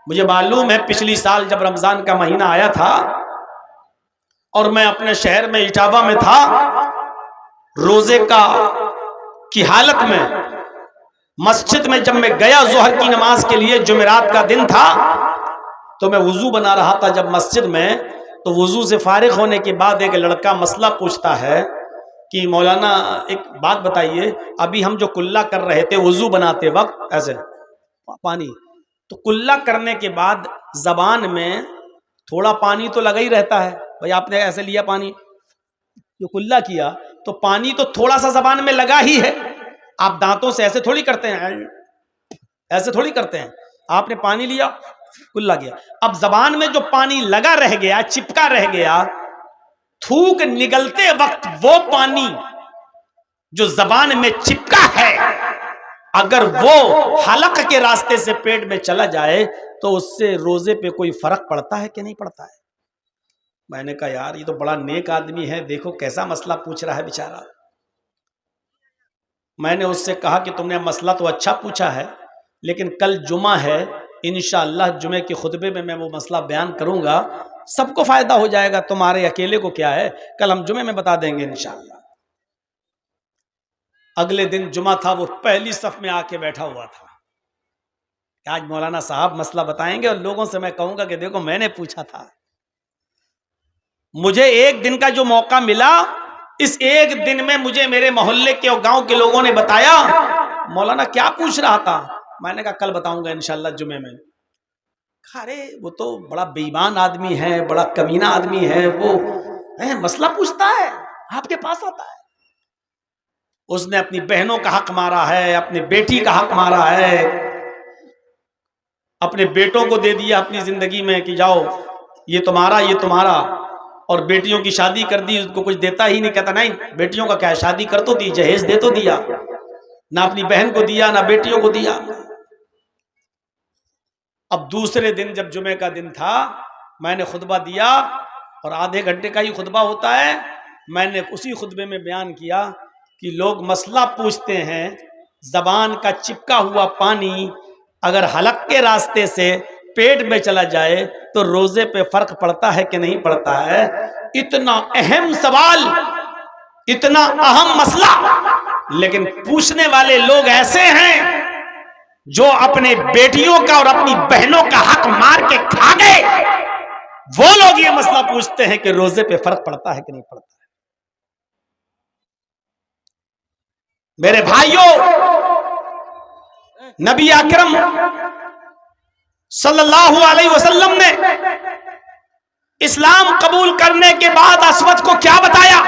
مجھے معلوم ہے پچھلی سال جب رمضان کا مہینہ آیا تھا اور میں اپنے شہر میں اٹاوا میں تھا، روزے کی حالت میں مسجد میں جب میں گیا ظہر کی نماز کے لیے، جمعرات کا دن تھا، تو میں وضو بنا رہا تھا جب مسجد میں، تو وضو سے فارغ ہونے کے بعد ایک لڑکا مسئلہ پوچھتا ہے کہ مولانا ایک بات بتائیے، ابھی ہم جو کلہ کر رہے تھے وضو بناتے وقت ایسے پانی، تو کلہ کرنے کے بعد زبان میں تھوڑا پانی تو لگا ہی رہتا ہے، بھائی آپ نے ایسے لیا پانی، جو کلہ کیا تو پانی تو تھوڑا سا زبان میں لگا ہی ہے، آپ دانتوں سے ایسے تھوڑی کرتے ہیں، ایسے تھوڑی کرتے ہیں، آپ نے پانی لیا کلہ کیا، اب زبان میں جو پانی لگا رہ گیا، چپکا رہ گیا، تھوک نگلتے وقت وہ پانی جو زبان میں چپکا ہے اگر وہ حلق کے راستے سے پیٹ میں چلا جائے تو اس سے روزے پہ کوئی فرق پڑتا ہے کہ نہیں پڑتا ہے؟ میں نے کہا یار یہ تو بڑا نیک آدمی ہے، دیکھو کیسا مسئلہ پوچھ رہا ہے بیچارہ۔ میں نے اس سے کہا کہ تم نے مسئلہ تو اچھا پوچھا ہے، لیکن کل جمعہ ہے، انشاءاللہ جمعے کے خطبے میں وہ مسئلہ بیان کروں گا، سب کو فائدہ ہو جائے گا، تمہارے اکیلے کو کیا ہے، کل ہم جمعے میں بتا دیں گے انشاءاللہ۔ اگلے دن جمعہ تھا، وہ پہلی صف میں آ کے بیٹھا ہوا تھا، آج مولانا صاحب مسئلہ بتائیں گے اور لوگوں سے میں کہوں گا کہ دیکھو میں نے پوچھا تھا۔ مجھے ایک دن کا جو موقع ملا، اس ایک دن میں مجھے میرے محلے کے اور گاؤں کے لوگوں نے بتایا مولانا کیا پوچھ رہا تھا، میں نے کہا کل بتاؤں گا انشاءاللہ جمعے میں۔ ارے وہ تو بڑا بے ایمان آدمی ہے، بڑا کمینہ آدمی ہے، وہ مسئلہ پوچھتا ہے آپ کے پاس آتا ہے، اس نے اپنی بہنوں کا حق مارا ہے، اپنی بیٹی کا حق مارا ہے، اپنے بیٹوں کو دے دیا اپنی زندگی میں کہ جاؤ یہ تمہارا یہ تمہارا، اور بیٹیوں کی شادی کر دی، اس کو کچھ دیتا ہی نہیں، کہتا نہیں بیٹیوں کا کیا ہے، شادی کر تو دی، جہیز دے تو دیا، نہ اپنی بہن کو دیا نہ بیٹیوں کو دیا۔ اب دوسرے دن جب جمعے کا دن تھا، میں نے خطبہ دیا اور آدھے گھنٹے کا ہی خطبہ ہوتا ہے، میں نے اسی خطبے میں بیان کیا کہ لوگ مسئلہ پوچھتے ہیں، زبان کا چپکا ہوا پانی اگر حلق کے راستے سے پیٹ میں چلا جائے تو روزے پہ فرق پڑتا ہے کہ نہیں پڑتا ہے؟ اتنا اہم سوال، اتنا اہم مسئلہ، لیکن پوچھنے والے لوگ ایسے ہیں جو اپنے بیٹیوں کا اور اپنی بہنوں کا حق مار کے کھا گئے، وہ لوگ یہ مسئلہ پوچھتے ہیں کہ روزے پہ فرق پڑتا ہے کہ نہیں پڑتا ہے۔ میرے بھائیوں، نبی اکرم صلی اللہ علیہ وسلم نے اسلام قبول کرنے کے بعد اسود کو کیا بتایا؟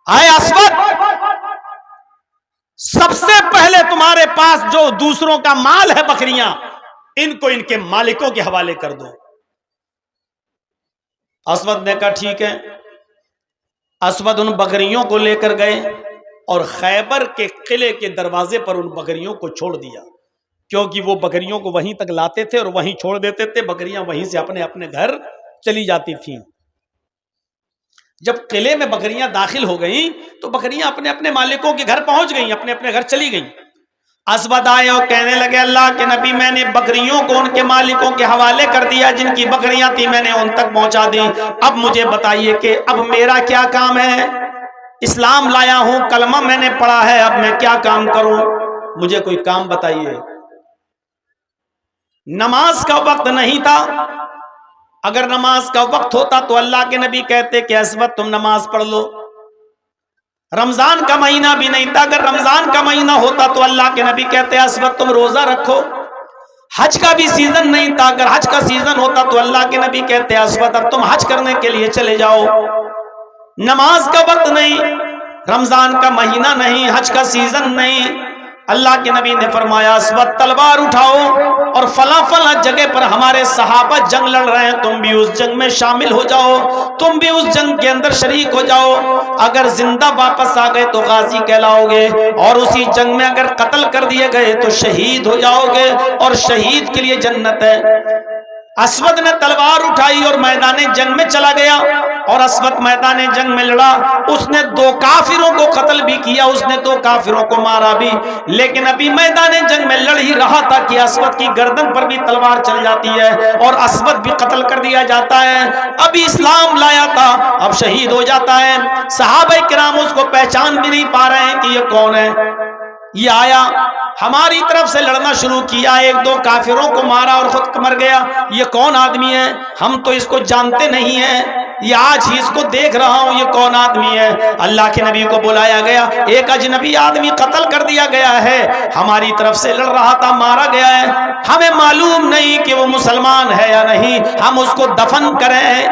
آئے اسود، سب سے پہلے تمہارے پاس جو دوسروں کا مال ہے بکریاں، ان کو ان کے مالکوں کے حوالے کر دو۔ اسود نے کہا ٹھیک ہے۔ اسود ان بکریوں کو لے کر گئے اور خیبر کے قلعے کے دروازے پر ان بکریوں کو چھوڑ دیا، کیونکہ وہ بکریوں کو وہیں تک لاتے تھے اور وہیں چھوڑ دیتے تھے، بکریاں وہیں سے اپنے اپنے گھر چلی جاتی تھیں۔ جب قلعے میں بکریاں داخل ہو گئیں تو بکریاں اپنے اپنے مالکوں کے گھر پہنچ گئیں، اپنے اپنے گھر چلی گئیں۔ اسود آئے اور کہنے لگے اللہ کے نبی، میں نے بکریوں کو ان کے مالکوں کے حوالے کر دیا، جن کی بکریاں تھیں میں نے ان تک پہنچا دی، اب مجھے بتائیے کہ اب میرا کیا کام ہے؟ اسلام لایا ہوں، کلمہ میں نے پڑھا ہے، اب میں کیا کام کروں؟ مجھے کوئی کام بتائیے۔ نماز کا وقت نہیں تھا، اگر نماز کا وقت ہوتا تو اللہ کے نبی کہتے کہ اسود تم نماز پڑھ لو۔ رمضان کا مہینہ بھی نہیں تھا، اگر رمضان کا مہینہ ہوتا تو اللہ کے نبی کہتے اسود تم روزہ رکھو۔ حج کا بھی سیزن نہیں تھا، اگر حج کا سیزن ہوتا تو اللہ کے نبی کہتے اسود اب تم حج کرنے کے لیے چلے جاؤ۔ نماز کا وقت نہیں، رمضان کا مہینہ نہیں، حج کا سیزن نہیں، اللہ کے نبی نے فرمایا اسود تلوار اٹھاؤ اور فلاں فلاں جگہ پر ہمارے صحابہ جنگ لڑ رہے ہیں، تم بھی اس جنگ میں شامل ہو جاؤ، تم بھی اس جنگ کے اندر شریک ہو جاؤ، اگر زندہ واپس آ گئے تو غازی کہلاؤ گے، اور اسی جنگ میں اگر قتل کر دیے گئے تو شہید ہو جاؤ گے، اور شہید کے لیے جنت ہے۔ اسود نے تلوار اٹھائی اور میدان جنگ میں چلا گیا، اور اسود میدان جنگ میں لڑا، اس نے 2 کافروں کو قتل بھی کیا، اس نے 2 کافروں کو مارا بھی، لیکن ابھی میدان جنگ میں لڑ ہی رہا تھا کہ اسود کی گردن پر بھی تلوار چل جاتی ہے اور اسود بھی قتل کر دیا جاتا ہے۔ ابھی اسلام لایا تھا، اب شہید ہو جاتا ہے۔ صحابہ کرام اس کو پہچان بھی نہیں پا رہے ہیں کہ یہ کون ہے۔ یہ آیا ہماری طرف سے لڑنا شروع کیا، 1-2 کافروں کو مارا اور خود مر گیا۔ یہ کون آدمی ہے؟ ہم تو اس کو جانتے نہیں ہیں، یہ آج ہی اس کو دیکھ رہا ہوں، یہ کون آدمی ہے؟ اللہ کے نبی کو بلایا گیا، ایک اجنبی آدمی قتل کر دیا گیا ہے، ہماری طرف سے لڑ رہا تھا، مارا گیا ہے، ہمیں معلوم نہیں کہ وہ مسلمان ہے یا نہیں، ہم اس کو دفن کریں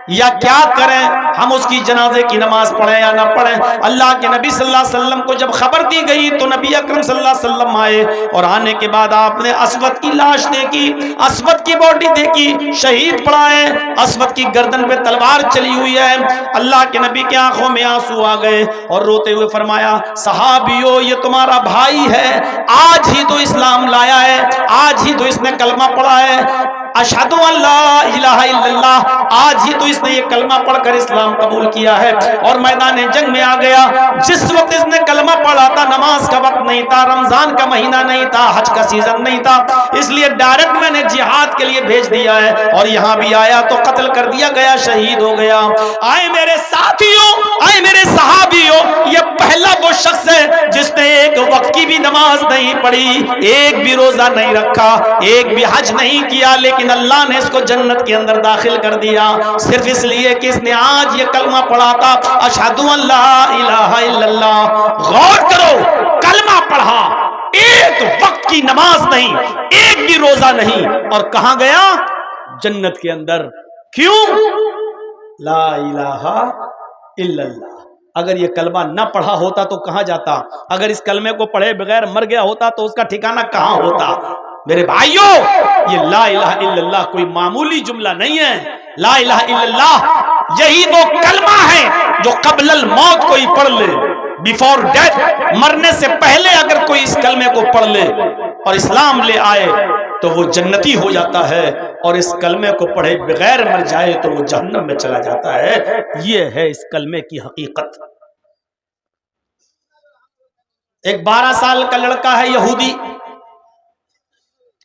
یا کیا کریں، ہم اس کی جنازے کی نماز پڑھیں یا نہ پڑھیں۔ اللہ کے نبی صلی اللہ علیہ وسلم کو جب خبر دی گئی تو نبی اکرم صلی اللہ علیہ وسلم آئے، اور آنے کے بعد آپ نے اسود کی لاش دیکھی، اسود کی باڈی دیکھی، شہید پڑا ہے، اسود کی گردن پہ تلوار چلی ہوئی ہے۔ اللہ کے نبی کی آنکھوں میں آنسو آ گئے اور روتے ہوئے فرمایا، صحابیو یہ تمہارا بھائی ہے، آج ہی تو اسلام لایا ہے، آج ہی تو اس نے کلمہ پڑھا ہے، اشہدو ان لا الہ الا اللہ، آج ہی تو اس نے یہ کلمہ پڑھ کر اسلام قبول کیا ہے اور میدان جنگ میں آ گیا۔ جس وقت اس نے کلمہ پڑھا تھا نماز کا وقت نہیں تھا، رمضان کا مہینہ نہیں تھا، حج کا سیزن نہیں تھا، اس لیے ڈائریکٹ میں نے جہاد کے لیے بھیج دیا ہے، اور یہاں بھی آیا تو قتل کر دیا گیا، شہید ہو گیا۔ آئے میرے ساتھیوں، آئے میرے صحابیوں، یہ پہلا وہ شخص ہے جس نے ایک وقت کی بھی نماز نہیں پڑھی، ایک بھی روزہ نہیں رکھا، ایک بھی حج نہیں کیا، لیکن اللہ نے اس کو جنت کے اندر داخل کر دیا، صرف اس لیے کہ اس نے آج یہ کلمہ پڑھا تھا، اشہدو ان لا الہ الا اللہ۔ غور کرو، کلمہ پڑھا، ایک وقت کی نماز نہیں، ایک بھی روزہ نہیں، اور کہاں گیا؟ جنت کے اندر۔ کیوں؟ لا الہ الا اللہ۔ اگر یہ کلمہ نہ پڑھا ہوتا تو کہاں جاتا؟ اگر اس کلمے کو پڑھے بغیر مر گیا ہوتا تو اس کا ٹھکانہ کہاں ہوتا؟ میرے بھائیوں، یہ لا الہ الا اللہ کوئی معمولی جملہ نہیں ہے۔ لا الہ الا اللہ یہی وہ کلمہ ہے جو قبل الموت کوئی پڑھ لے، بیفور ڈیتھ، مرنے سے پہلے اگر کوئی اس کلمے کو پڑھ لے اور اسلام لے آئے تو وہ جنتی ہو جاتا ہے، اور اس کلمے کو پڑھے بغیر مر جائے تو وہ جہنم میں چلا جاتا ہے۔ یہ ہے اس کلمے کی حقیقت۔ ایک 12 سال کا لڑکا ہے یہودی،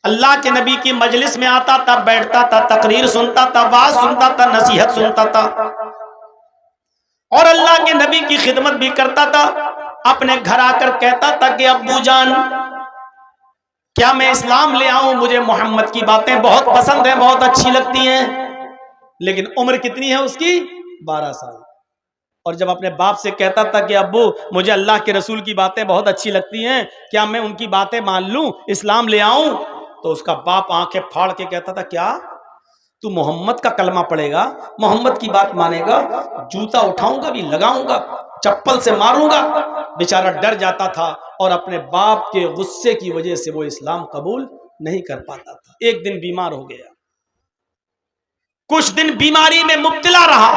اللہ کے نبی کی مجلس میں آتا تھا، بیٹھتا تھا، تقریر سنتا تھا، واعظ سنتا تھا، نصیحت سنتا تھا، اور اللہ کے نبی کی خدمت بھی کرتا تھا۔ اپنے گھر آ کر کہتا تھا کہ ابو جان کیا میں اسلام لے آؤں؟ مجھے محمد کی باتیں بہت پسند ہیں، بہت اچھی لگتی ہیں۔ لیکن عمر کتنی ہے اس کی؟ 12 سال۔ اور جب اپنے باپ سے کہتا تھا کہ ابو مجھے اللہ کے رسول کی باتیں بہت اچھی لگتی ہیں، کیا میں ان کی باتیں مان لوں، اسلام لے آؤں؟ تو اس کا باپ آنکھیں پھاڑ کے کہتا تھا، کیا تو محمد کا کلمہ پڑھے گا، محمد کی بات مانے گا؟ جوتا اٹھاؤں گا بھی، لگاؤں گا، چپل سے ماروں گا۔ بیچارہ ڈر جاتا تھا اور اپنے باپ کے غصے کی وجہ سے وہ اسلام قبول نہیں کر پاتا تھا۔ ایک دن بیمار ہو گیا، کچھ دن بیماری میں مبتلا رہا،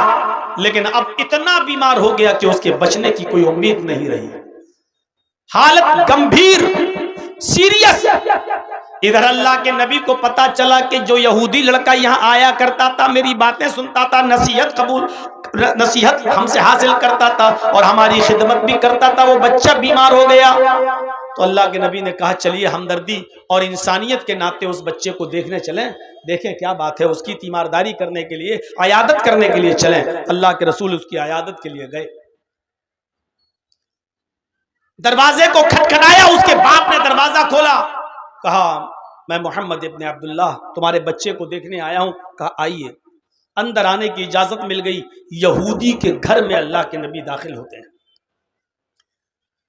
لیکن اب اتنا بیمار ہو گیا کہ اس کے بچنے کی کوئی امید نہیں رہی، حالت گمبھیر، سیریس۔ ادھر اللہ کے نبی کو پتا چلا کہ جو یہودی لڑکا یہاں آیا کرتا تھا، میری باتیں سنتا تھا، نصیحت ہم سے حاصل کرتا تھا اور ہماری خدمت بھی کرتا تھا، وہ بچہ بیمار ہو گیا۔ تو اللہ کے نبی نے کہا چلیے ہمدردی اور انسانیت کے ناطے اس بچے کو دیکھنے چلیں، دیکھیں کیا بات ہے، اس کی تیمارداری کرنے کے لیے، عیادت کرنے کے لیے چلیں۔ اللہ کے رسول اس کی عیادت کے لیے گئے، دروازے کو کھٹکھٹایا، اس کے باپ نے دروازہ کھولا، کہا میں محمد ابن عبداللہ تمہارے بچے کو دیکھنے آیا ہوں۔ کہا آئیے۔ اندر آنے کی اجازت مل گئی۔ یہودی کے گھر میں اللہ کے نبی داخل ہوتے ہیں،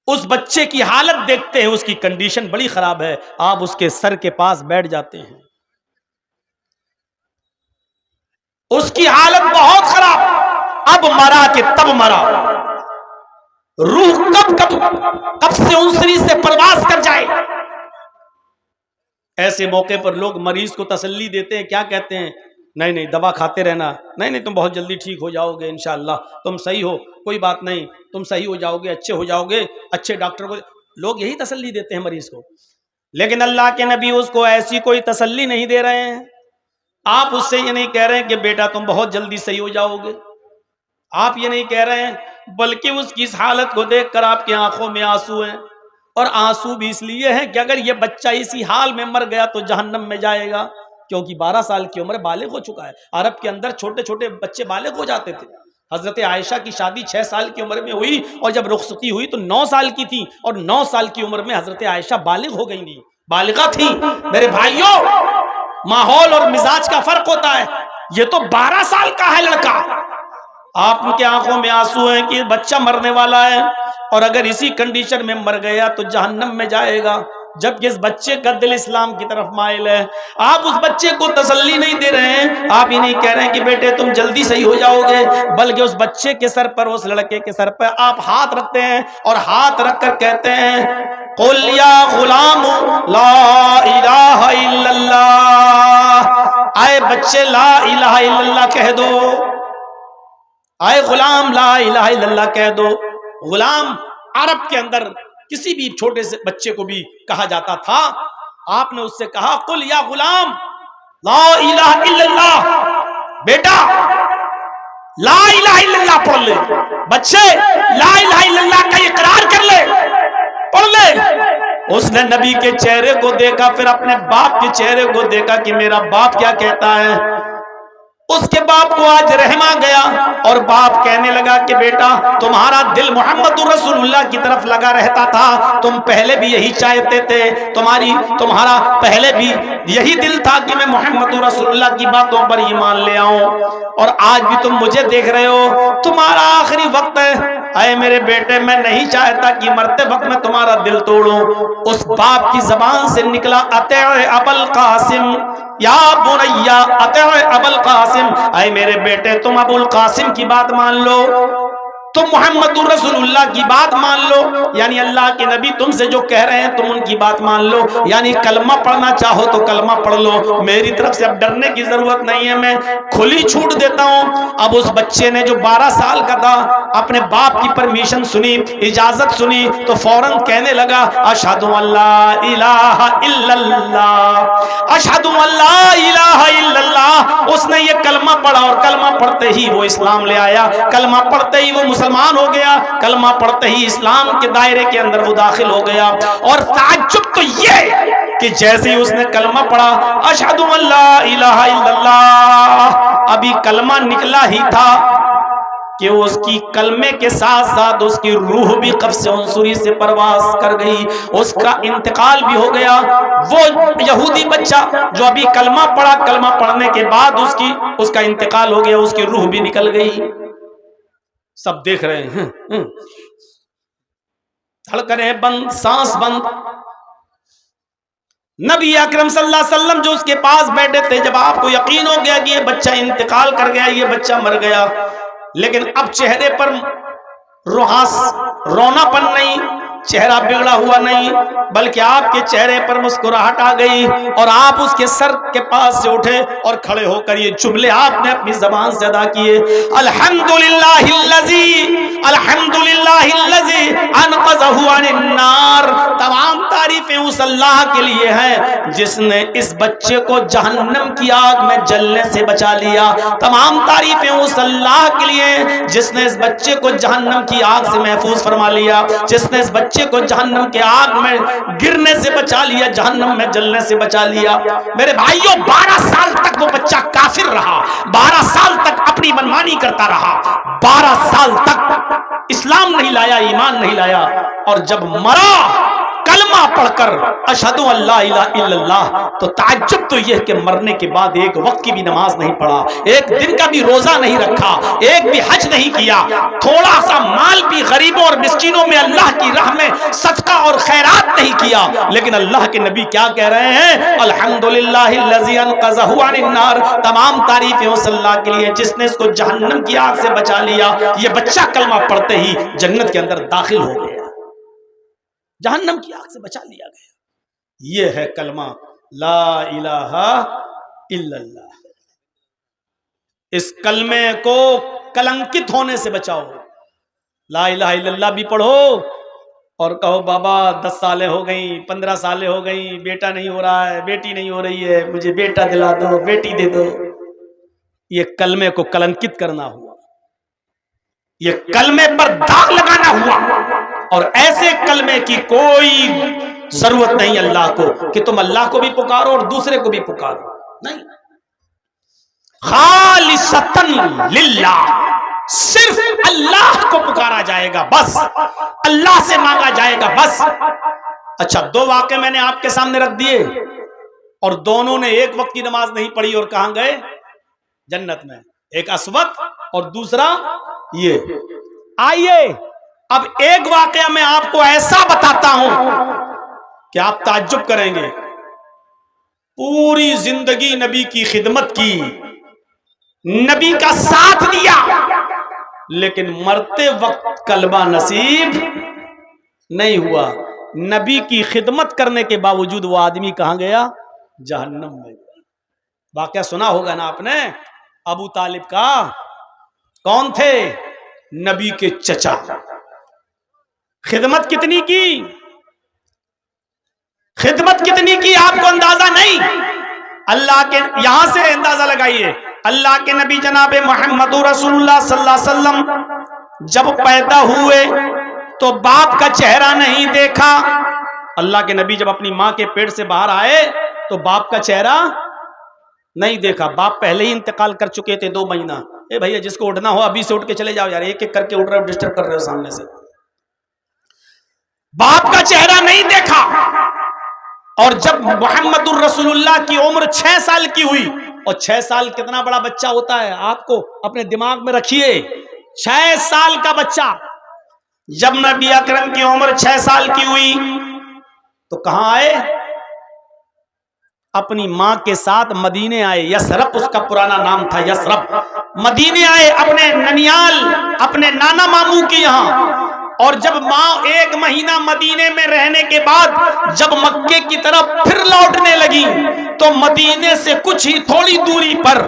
اس بچے کی حالت دیکھتے ہیں، اس کی کنڈیشن بڑی خراب ہے، آپ اس کے سر کے پاس بیٹھ جاتے ہیں، اس کی حالت بہت خراب، اب مرا کہ تب مرا، روح کب سے انسری سے پرواز کر جائے۔ ایسے موقع پر لوگ مریض کو تسلی دیتے ہیں، کیا کہتے ہیں؟ نہیں دوا کھاتے رہنا، نہیں تم بہت جلدی ٹھیک ہو جاؤ گے، انشاءاللہ تم صحیح ہو، کوئی بات نہیں، تم صحیح ہو جاؤ گے، اچھے ہو جاؤ گے، اچھے ڈاکٹر کو۔ لوگ یہی تسلی دیتے ہیں مریض کو، لیکن اللہ کے نبی اس کو ایسی کوئی تسلی نہیں دے رہے ہیں۔ آپ اس سے یہ نہیں کہہ رہے ہیں کہ بیٹا تم بہت جلدی صحیح ہو جاؤ گے، آپ یہ نہیں کہہ رہے ہیں، بلکہ اس کی اس حالت کو دیکھ کر آپ کی آنکھوں میں آنسو ہیں، اور آنسو بھی اس لیے ہیں کہ اگر یہ بچہ اسی حال میں مر گیا تو جہنم میں جائے گا، کیونکہ 12 سال کی عمر بالغ ہو چکا ہے۔ عرب کے اندر چھوٹے چھوٹے بچے بالغ ہو جاتے تھے۔ حضرت عائشہ کی شادی 6 سال کی عمر میں ہوئی، اور جب رخصتی ہوئی تو 9 سال کی تھی، اور 9 سال کی عمر میں حضرت عائشہ بالغ ہو گئی تھی، بالغہ تھی۔ میرے بھائیوں، ماحول اور مزاج کا فرق ہوتا ہے۔ یہ تو 12 سال کا ہے لڑکا، آپ کی آنکھوں میں آنسو ہیں کہ بچہ مرنے والا ہے، اور اگر اسی کنڈیشن میں مر گیا تو جہنم میں جائے گا، جبکہ اس بچے کا دل اسلام کی طرف مائل ہے۔ آپ اس بچے کو تسلی نہیں دے رہے ہیں، آپ ہی نہیں کہہ رہے ہیں کہ بیٹے تم جلدی صحیح ہو جاؤ گے، بلکہ اس بچے کے سر پر، اس لڑکے کے سر پر آپ ہاتھ رکھتے ہیں، اور ہاتھ رکھ کر کہتے ہیں قل یا غلام لا الہ الا اللہ، اے بچے لا الہ الا اللہ کہہ دو، اے غلام لا الہ الا اللہ کہہ دو۔ غلام عرب کے اندر کسی بھی چھوٹے سے بچے کو بھی کہا جاتا تھا۔ آپ نے اس سے کہا قل یا غلام لا الہ الا اللہ، بیٹا لا الہ الا اللہ پڑھ لے، بچے لا الہ الا اللہ کا اقرار کر لے، پڑھ لے۔ اس نے نبی کے چہرے کو دیکھا، پھر اپنے باپ کے چہرے کو دیکھا کہ میرا باپ کیا کہتا ہے۔ اس کے باپ کو آج رحم آ گیا، اور باپ کہنے لگا کہ بیٹا تمہارا دل محمد رسول اللہ کی طرف لگا رہتا تھا، تم پہلے بھی یہی چاہتے تھے، تمہارا پہلے بھی یہی دل تھا کہ میں محمد رسول اللہ کی باتوں پر ایمان لے آؤں، اور آج بھی تم مجھے دیکھ رہے ہو، تمہارا آخری وقت ہے۔ اے میرے بیٹے، میں نہیں چاہتا کہ مرتے وقت میں تمہارا دل توڑوں۔ اس باپ کی زبان سے نکلا اطیع ابا القاسم یا بنیا، اطیع ابا القاسم، اے میرے بیٹے تم ابو القاسم کی بات مان لو، تم محمد رسول اللہ کی بات مان لو، یعنی اللہ کے نبی تم سے جو کہہ رہے ہیں تم ان کی بات مان لو، یعنی کلمہ پڑھنا چاہو تو کلمہ پڑھ لو، میری طرف سے اب ڈرنے کی ضرورت نہیں ہے، میں کھلی چھوٹ دیتا ہوں۔ اب اس بچے نے جو 12 سال کا تھا، اپنے باپ کی پرمیشن سنی، اجازت سنی، تو فوراً کہنے لگا اشہد ان لا الہ الا اللہ، اشہد ان لا الہ الا اللہ۔ اس نے یہ کلمہ پڑھا، اور کلمہ پڑھتے ہی وہ اسلام لے آیا، کلمہ پڑھتے ہی وہ مسلمان ہو گیا، کلمہ پڑھتے ہی اسلام کے دائرے کے اندر وہ داخل ہو گیا۔ اور تعجب تو یہ کہ جیسے ہی اس نے کلمہ پڑھا اشہد ان لا الہ الا اللہ، ابھی کلمہ نکلا ہی تھا کہ اس کی کلمے کے ساتھ ساتھ اس کی روح بھی قفس عنصری سے پرواز کر گئی، اس کا انتقال بھی ہو گیا۔ وہ یہودی بچہ جو ابھی کلمہ پڑھا، کلمہ پڑھنے کے بعد اس کا انتقال ہو گیا، اس کی روح بھی نکل گئی۔ سب دیکھ رہے ہیں، دھڑکنیں بند، سانس بند۔ نبی اکرم صلی اللہ علیہ وسلم جو اس کے پاس بیٹھے تھے، جب آپ کو یقین ہو گیا کہ یہ بچہ انتقال کر گیا، یہ بچہ مر گیا، لیکن اب چہرے پر رونا پن نہیں، چہرہ بگڑا ہوا نہیں، بلکہ آپ کے چہرے پر مسکراہٹ آ گئی، اور آپ اس کے سر کے پاس سے اٹھے اور کھڑے ہو کر یہ جملے آپ نے اپنی زبان سے ادا کیے، الحمدللہ الذی انقذہ عن النار۔ تمام تعریفیں اس اللہ کے لیے ہیں جس نے اس بچے کو جہنم کی آگ میں جلنے سے بچا لیا۔ تمام تعریفیں اس اللہ کے لیے ہیں جس نے اس بچے کو جہنم کی آگ سے محفوظ فرما لیا، جس نے اس بچے کو جہنم کے آگ میں گرنے سے بچا لیا، جہنم میں جلنے سے بچا لیا۔ میرے بھائیوں، 12 سال تک وہ بچہ کافر رہا، 12 سال تک اپنی منمانی کرتا رہا، 12 سال تک اسلام نہیں لایا، ایمان نہیں لایا، اور جب مرا کلمہ پڑھ کر اشہد ان لا الہ الا اللہ، تو تعجب تو یہ کہ مرنے کے بعد ایک وقت کی بھی نماز نہیں پڑھا، ایک دن کا بھی روزہ نہیں رکھا، ایک بھی حج نہیں کیا، تھوڑا سا مال بھی غریبوں اور مسکینوں میں اللہ کی راہ میں صدقہ اور خیرات نہیں کیا، لیکن اللہ کے نبی کیا کہہ رہے ہیں؟ الحمدللہ الذی انقذہ عن النار۔ تمام تعریفیں اس اللہ کے لیے جس نے اس کو جہنم کی آگ سے بچا لیا۔ یہ بچہ کلمہ پڑھتے ہی جنت کے اندر داخل ہو گیا، جہنم کی آگ سے بچا لیا گیا۔ یہ ہے کلمہ لا الہ الا اللہ۔ اس کلمے کو کلنکت ہونے سے بچاؤ۔ لا الہ الا اللہ بھی پڑھو اور کہو بابا 10 سالیں ہو گئیں، 15 سالیں ہو گئیں، بیٹا نہیں ہو رہا ہے، بیٹی نہیں ہو رہی ہے، مجھے بیٹا دلا دو، بیٹی دے دو۔ یہ کلمے کو کلنکت کرنا ہوا۔ یہ کلمے پر داغ لگانا ہوا، اور ایسے کلمے کی کوئی ضرورت نہیں اللہ کو کہ تم اللہ کو بھی پکارو اور دوسرے کو بھی پکارو، نہیں، خالصتاً للہ، صرف اللہ کو پکارا جائے گا، بس اللہ سے مانگا جائے گا، بس۔ اچھا، دو واقعے میں نے آپ کے سامنے رکھ دیے، اور دونوں نے ایک وقت کی نماز نہیں پڑھی اور کہاں گئے؟ جنت میں۔ ایک اسود اور دوسرا یہ۔ آئیے اب ایک واقعہ میں آپ کو ایسا بتاتا ہوں کہ آپ تعجب کریں گے۔ پوری زندگی نبی کی خدمت کی، نبی کا ساتھ دیا، لیکن مرتے وقت کلمہ نصیب نہیں ہوا۔ نبی کی خدمت کرنے کے باوجود وہ آدمی کہاں گیا؟ جہنم میں گیا۔ واقعہ سنا ہوگا نا آپ نے ابو طالب کا۔ کون تھے؟ نبی کے چچا۔ خدمت کتنی کی؟ خدمت کتنی کی آپ کو اندازہ نہیں۔ اللہ کے، یہاں سے اندازہ لگائیے، اللہ کے نبی جناب محمد رسول اللہ صلی اللہ علیہ وسلم جب پیدا ہوئے تو باپ کا چہرہ نہیں دیکھا۔ اللہ کے نبی جب اپنی ماں کے پیٹ سے باہر آئے تو باپ کا چہرہ نہیں دیکھا۔ باپ پہلے ہی انتقال کر چکے تھے 2 مہینہ۔ اے بھیا جس کو اٹھنا ہو ابھی سے اٹھ کے چلے جاؤ یار، ایک ایک کر کے اٹھ رہے ہو، ڈسٹرب کر رہے ہو سامنے سے۔ باپ کا چہرہ نہیں دیکھا، اور جب محمد الرسول اللہ کی عمر 6 سال کی ہوئی، اور 6 سال کتنا بڑا بچہ ہوتا ہے آپ کو اپنے دماغ میں رکھیے، 6 سال کا بچہ، جب نبی اکرم کی عمر 6 سال کی ہوئی تو کہاں آئے؟ اپنی ماں کے ساتھ مدینے آئے۔ یسرب اس کا پرانا نام تھا، یسرب۔ مدینے آئے اپنے ننیال، اپنے نانا ماموں کے یہاں۔ اور جب ماں 1 مہینہ مدینے میں رہنے کے بعد جب مکے کی طرف پھر لوٹنے لگی تو مدینے سے کچھ ہی تھوڑی دوری پر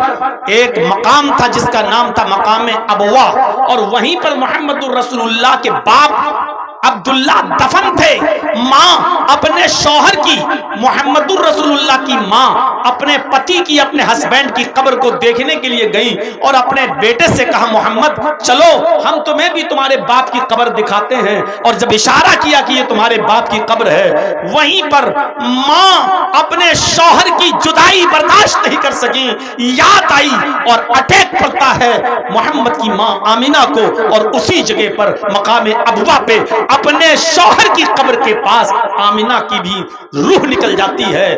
ایک مقام تھا جس کا نام تھا مقام ابوا، اور وہیں پر محمد الرسول اللہ کے باپ عبداللہ دفن تھے۔ ماں اپنے شوہر کی، محمد الرسول اللہ کی ماں اپنے پتی کی، اپنے ہسبینڈ کی قبر کو دیکھنے کے لیے گئی اور اپنے بیٹے سے کہا محمد چلو ہم تمہیں بھی تمہارے باپ کی قبر دکھاتے ہیں، اور جب اشارہ کیا کہ یہ تمہارے باپ کی قبر ہے، وہیں پر ماں اپنے شوہر کی جدائی برداشت نہیں کر سکی، یاد آئی اور اٹیک کرتا ہے محمد کی ماں آمینہ کو، اور اسی جگہ پر مقام ابوا پہ اپنے شوہر کی قبر کے پاس آمینہ کی بھی روح نکل جاتی ہے۔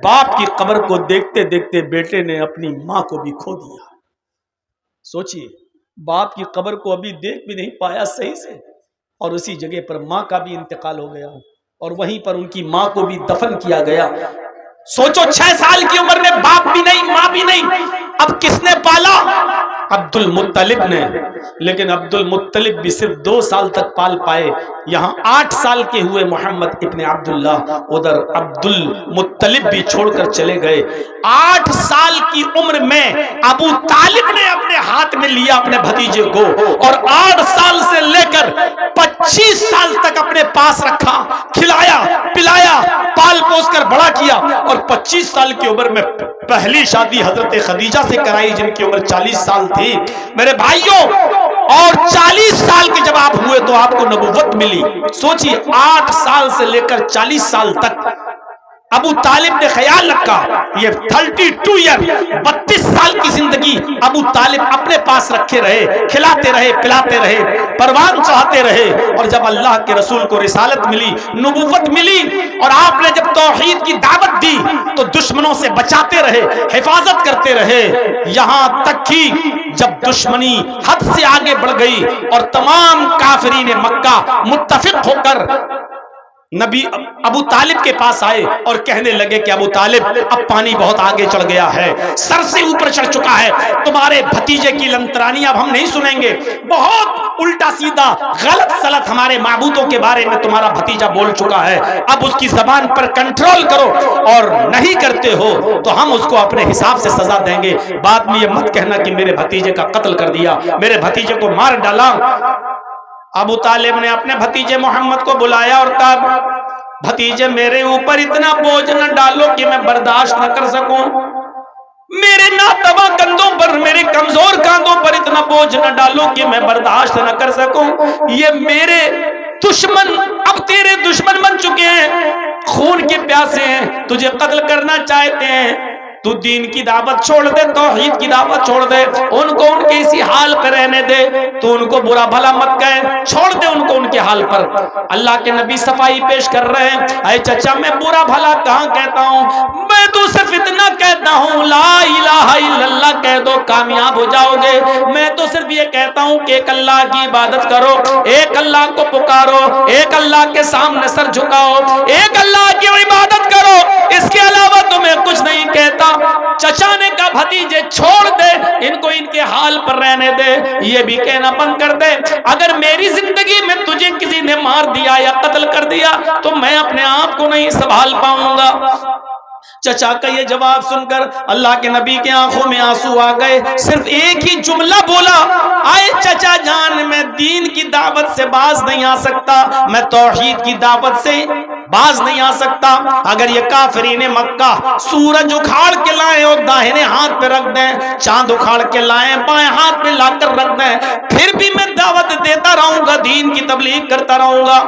باپ کی قبر کو دیکھتے دیکھتے بیٹے نے اپنی ماں کو بھی کھو دیا۔ سوچئے، باپ کی قبر کو ابھی دیکھ بھی نہیں پایا صحیح سے، اور اسی جگہ پر ماں کا بھی انتقال ہو گیا، اور وہیں پر ان کی ماں کو بھی دفن کیا گیا۔ سوچو 6 سال کی عمر میں باپ بھی نہیں، ماں بھی نہیں، اب کس نے پالا؟ عبد المطلب نے۔ لیکن عبد المطلب بھی صرف 2 سال تک پال پائے، یہاں 8 سال کے ہوئے محمد ابن عبداللہ، ادھر عبد المطلب بھی چھوڑ کر چلے گئے۔ 8 سال کی عمر میں ابو طالب نے اپنے ہاتھ میں لیا اپنے بھتیجے کو، اور 8 سال سے لے کر 25 سال تک اپنے پاس رکھا، کھلایا پلایا، پال پوس کر بڑا کیا، اور 25 سال کی عمر میں پہلی شادی حضرت خدیجہ سے کرائی جن کی عمر 40 سال تھی۔ میرے بھائیوں، اور 40 سال کے جب آپ ہوئے تو آپ کو نبوت ملی۔ سوچئے 8 سال سے لے کر 40 سال تک ابو طالب نے خیال رکھا، یہ 32 ایئر 32 سال کی زندگی ابو طالب اپنے پاس رکھے رہے، کھلاتے رہے پلاتے رہے، پروان چڑھاتے رہے، اور جب اللہ کے رسول کو رسالت ملی، نبوت ملی، اور آپ نے جب توحید کی دعوت دی تو دشمنوں سے بچاتے رہے، حفاظت کرتے رہے، یہاں تک کہ جب دشمنی حد سے آگے بڑھ گئی اور تمام کافرین مکہ متفق ہو کر نبی ابو طالب کے پاس آئے اور کہنے لگے کہ ابو طالب اب پانی بہت آگے چڑھ گیا ہے، سر سے اوپر چڑھ چکا ہے، تمہارے بھتیجے کی لنترانی اب ہم نہیں سنیں گے، بہت الٹا سیدھا غلط سلط ہمارے معبودوں کے بارے میں تمہارا بھتیجا بول چکا ہے، اب اس کی زبان پر کنٹرول کرو، اور نہیں کرتے ہو تو ہم اس کو اپنے حساب سے سزا دیں گے، بعد میں یہ مت کہنا کہ میرے بھتیجے کا قتل کر دیا، میرے بھتیجے کو مار ڈالا۔ ابو طالب نے اپنے بھتیجے محمد کو بلایا اور کہا بھتیجے میرے اوپر اتنا بوجھ نہ ڈالو کہ میں برداشت نہ کر سکوں، میرے ناتواں کندھوں پر, میرے کمزور کاندھوں پر اتنا بوجھ نہ ڈالو کہ میں برداشت نہ کر سکوں. یہ میرے دشمن اب تیرے دشمن بن چکے ہیں, خون کے پیاسے ہیں, تجھے قتل کرنا چاہتے ہیں. تو دین کی دعوت چھوڑ دے, توحید کی دعوت چھوڑ دے, ان کو ان کے اسی حال پر رہنے دے. تو ان کو برا بھلا مت کہے, چھوڑ دے ان کو ان کے حال پر. اللہ کے نبی صفائی پیش کر رہے ہیں, اے چچا میں برا بھلا کہاں کہتا ہوں, میں تو صرف اتنا کہتا ہوں لا الہ الا اللہ کہہ دو کامیاب ہو جاؤ گے. میں تو صرف یہ کہتا ہوں کہ ایک اللہ کی عبادت کرو, ایک اللہ کو پکارو, ایک اللہ کے سامنے سر جھکاؤ, ایک اللہ کی عبادت کرو, اس کے علاوہ تو میں کچھ نہیں کہتا. چچا نے کہا بھتیجے چھوڑ دے ان کو, ان کے حال پر رہنے دے, یہ بھی کہنا بند کر دے اگر میری زندگی میں تجھے کسی نے مار دیا یا قتل کر دیا تو میں اپنے آپ کو نہیں سنبھال پاؤں گا. چچا کا یہ جواب سن کر اللہ کے نبی کے آنکھوں میں آنسو آ گئے. صرف ایک ہی جملہ بولا, آئے چچا جان میں دین کی دعوت سے باز نہیں آ سکتا, میں توحید کی دعوت سے باز نہیں آ سکتا. اگر یہ کافرین مکہ سورج اکھاڑ کے لائیں اور داہنے ہاتھ پہ رکھ دیں, چاند اکھاڑ کے لائیں بائیں ہاتھ پہ لا کر رکھ دیں, پھر بھی میں دعوت دیتا رہوں گا, دین کی تبلیغ کرتا رہوں گا.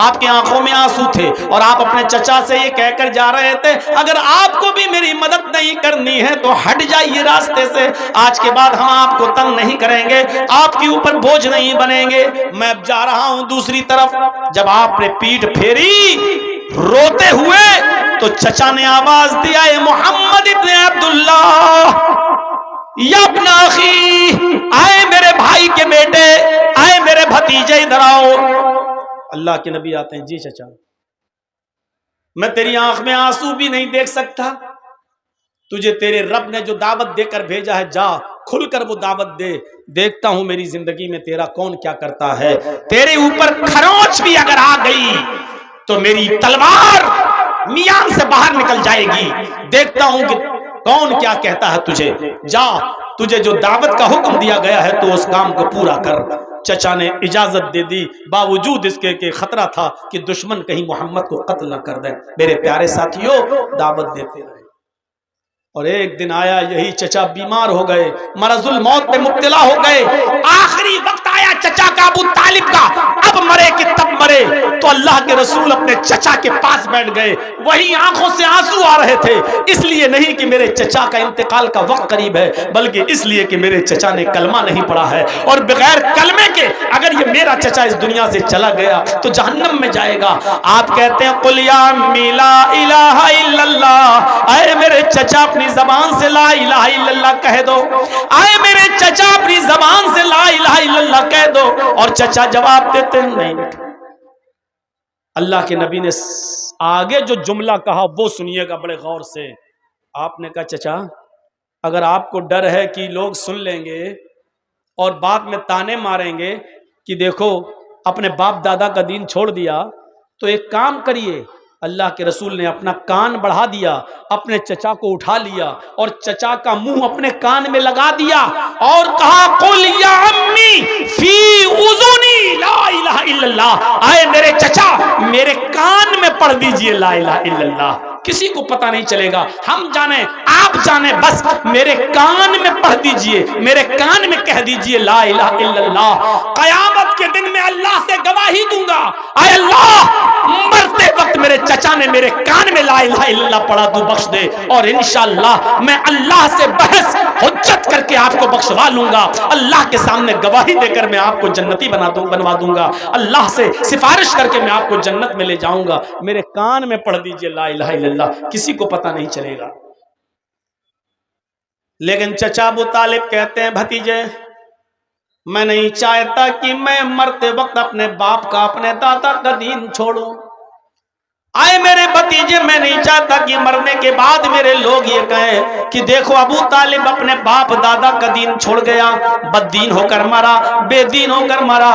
آپ کی آنکھوں میں آنسو تھے اور آپ اپنے چچا سے یہ کہہ کر جا رہے تھے اگر آپ کو بھی میری مدد نہیں کرنی ہے تو ہٹ جائیے راستے سے, آج کے بعد ہم آپ کو تنگ نہیں کریں گے, آپ کے اوپر بوجھ نہیں بنیں گے. میں اب جا رہا ہوں دوسری طرف. جب آپ نے پیٹھ پھیری روتے ہوئے تو چچا نے آواز دیا, اے محمد ابن عبداللہ یا ابن اخی, آئے میرے بھائی کے بیٹے, آئے میرے بھتیجے ادھر آؤ. اللہ کے نبی آتے ہیں, جی چچا میں تیری آنکھ میں آنسو بھی نہیں دیکھ سکتا, تجھے تیرے رب نے جو دعوت دے کر بھیجا ہے جا کھل کر وہ دعوت دے, دیکھتا ہوں میری زندگی میں تیرا کون کیا کرتا ہے. تیرے اوپر کھروچ بھی اگر آ گئی تو میری تلوار میان سے باہر نکل جائے گی, دیکھتا ہوں کہ کون کیا کہتا ہے تجھے. جا, تجھے جو دعوت کا حکم دیا گیا ہے تو اس کام کو پورا کر. چچا نے اجازت دے دی, باوجود اس کے کہ خطرہ تھا کہ دشمن کہیں محمد کو قتل نہ کر دیں. میرے پیارے ساتھیوں دعوت دیتے رہے, اور ایک دن آیا یہی چچا بیمار ہو گئے, مرض الموت پہ مبتلا ہو گئے. آخری وقت آیا چچا کا, ابو طالب کا, اب مرے کہ تب مرے. تو اللہ کے رسول اپنے چچا کے پاس بیٹھ گئے, وہی آنکھوں سے آنسو آ رہے تھے, اس لیے نہیں کہ میرے چچا کا انتقال کا وقت قریب ہے, بلکہ اس لیے کہ میرے چچا نے کلمہ نہیں پڑھا ہے, اور بغیر کلمے کے اگر یہ میرا چچا اس دنیا سے چلا گیا تو جہنم میں جائے گا. آپ کہتے ہیں قل یا امی لا الہ الا اللہ, اے میرے چچا اپنی زبان سے لا الہ الا اللہ کہہ دو, آئے میرے چچا اپنی زبان سے لا الہ الا اللہ کہہ دو. اور چچا جواب دیتے ہیں نہیں بیٹا. اللہ کے نبی نے آگے جو جملہ کہا وہ سنیے گا بڑے غور سے. آپ نے کہا چچا اگر آپ کو ڈر ہے کہ لوگ سن لیں گے اور بعد میں تانے ماریں گے کہ دیکھو اپنے باپ دادا کا دین چھوڑ دیا, تو ایک کام کریے. اللہ کے رسول نے اپنا کان بڑھا دیا, اپنے چچا کو اٹھا لیا اور چچا کا منہ اپنے کان میں لگا دیا اور کہا قل یا امی فی اذنی لا الہ الا اللہ, آئے میرے چچا میرے کان میں پڑھ دیجئے لا الہ الا اللہ, کسی کو پتہ نہیں چلے گا, ہم جانیں آپ جانیں, بس میرے کان میں پڑھ دیجئے, میرے کان میں کہہ دیجئے لا الہ الا اللہ. قیامت کے دن میں اللہ سے گواہی دوں گا, اے اللہ مرتے وقت میرے چچا نے میرے کان میں لا الہ الا اللہ پڑھا, تو بخش دے, اور انشاءاللہ میں اللہ سے بحث حجت کر کے آپ کو بخشوا لوں گا. اللہ کے سامنے گواہی دے کر میں آپ کو جنتی بنوا دوں گا, اللہ سے سفارش کر کے میں آپ کو جنت میں لے جاؤں گا. میرے کان میں پڑھ دیجئے لا الہ الا اللہ, کسی کو پتہ نہیں چلے گا. لیکن چچا ابو طالب کہتے ہیں بھتیجے میں نہیں چاہتا کہ میں مرتے وقت اپنے باپ کا اپنے دادا کا دین چھوڑوں. آئے میرے بھتیجے میں نہیں چاہتا کہ مرنے کے بعد میرے لوگ یہ کہیں کہ دیکھو ابو طالب اپنے باپ دادا کا دین چھوڑ گیا, بد دین ہو کر مرا, بے دین ہو کر مرا.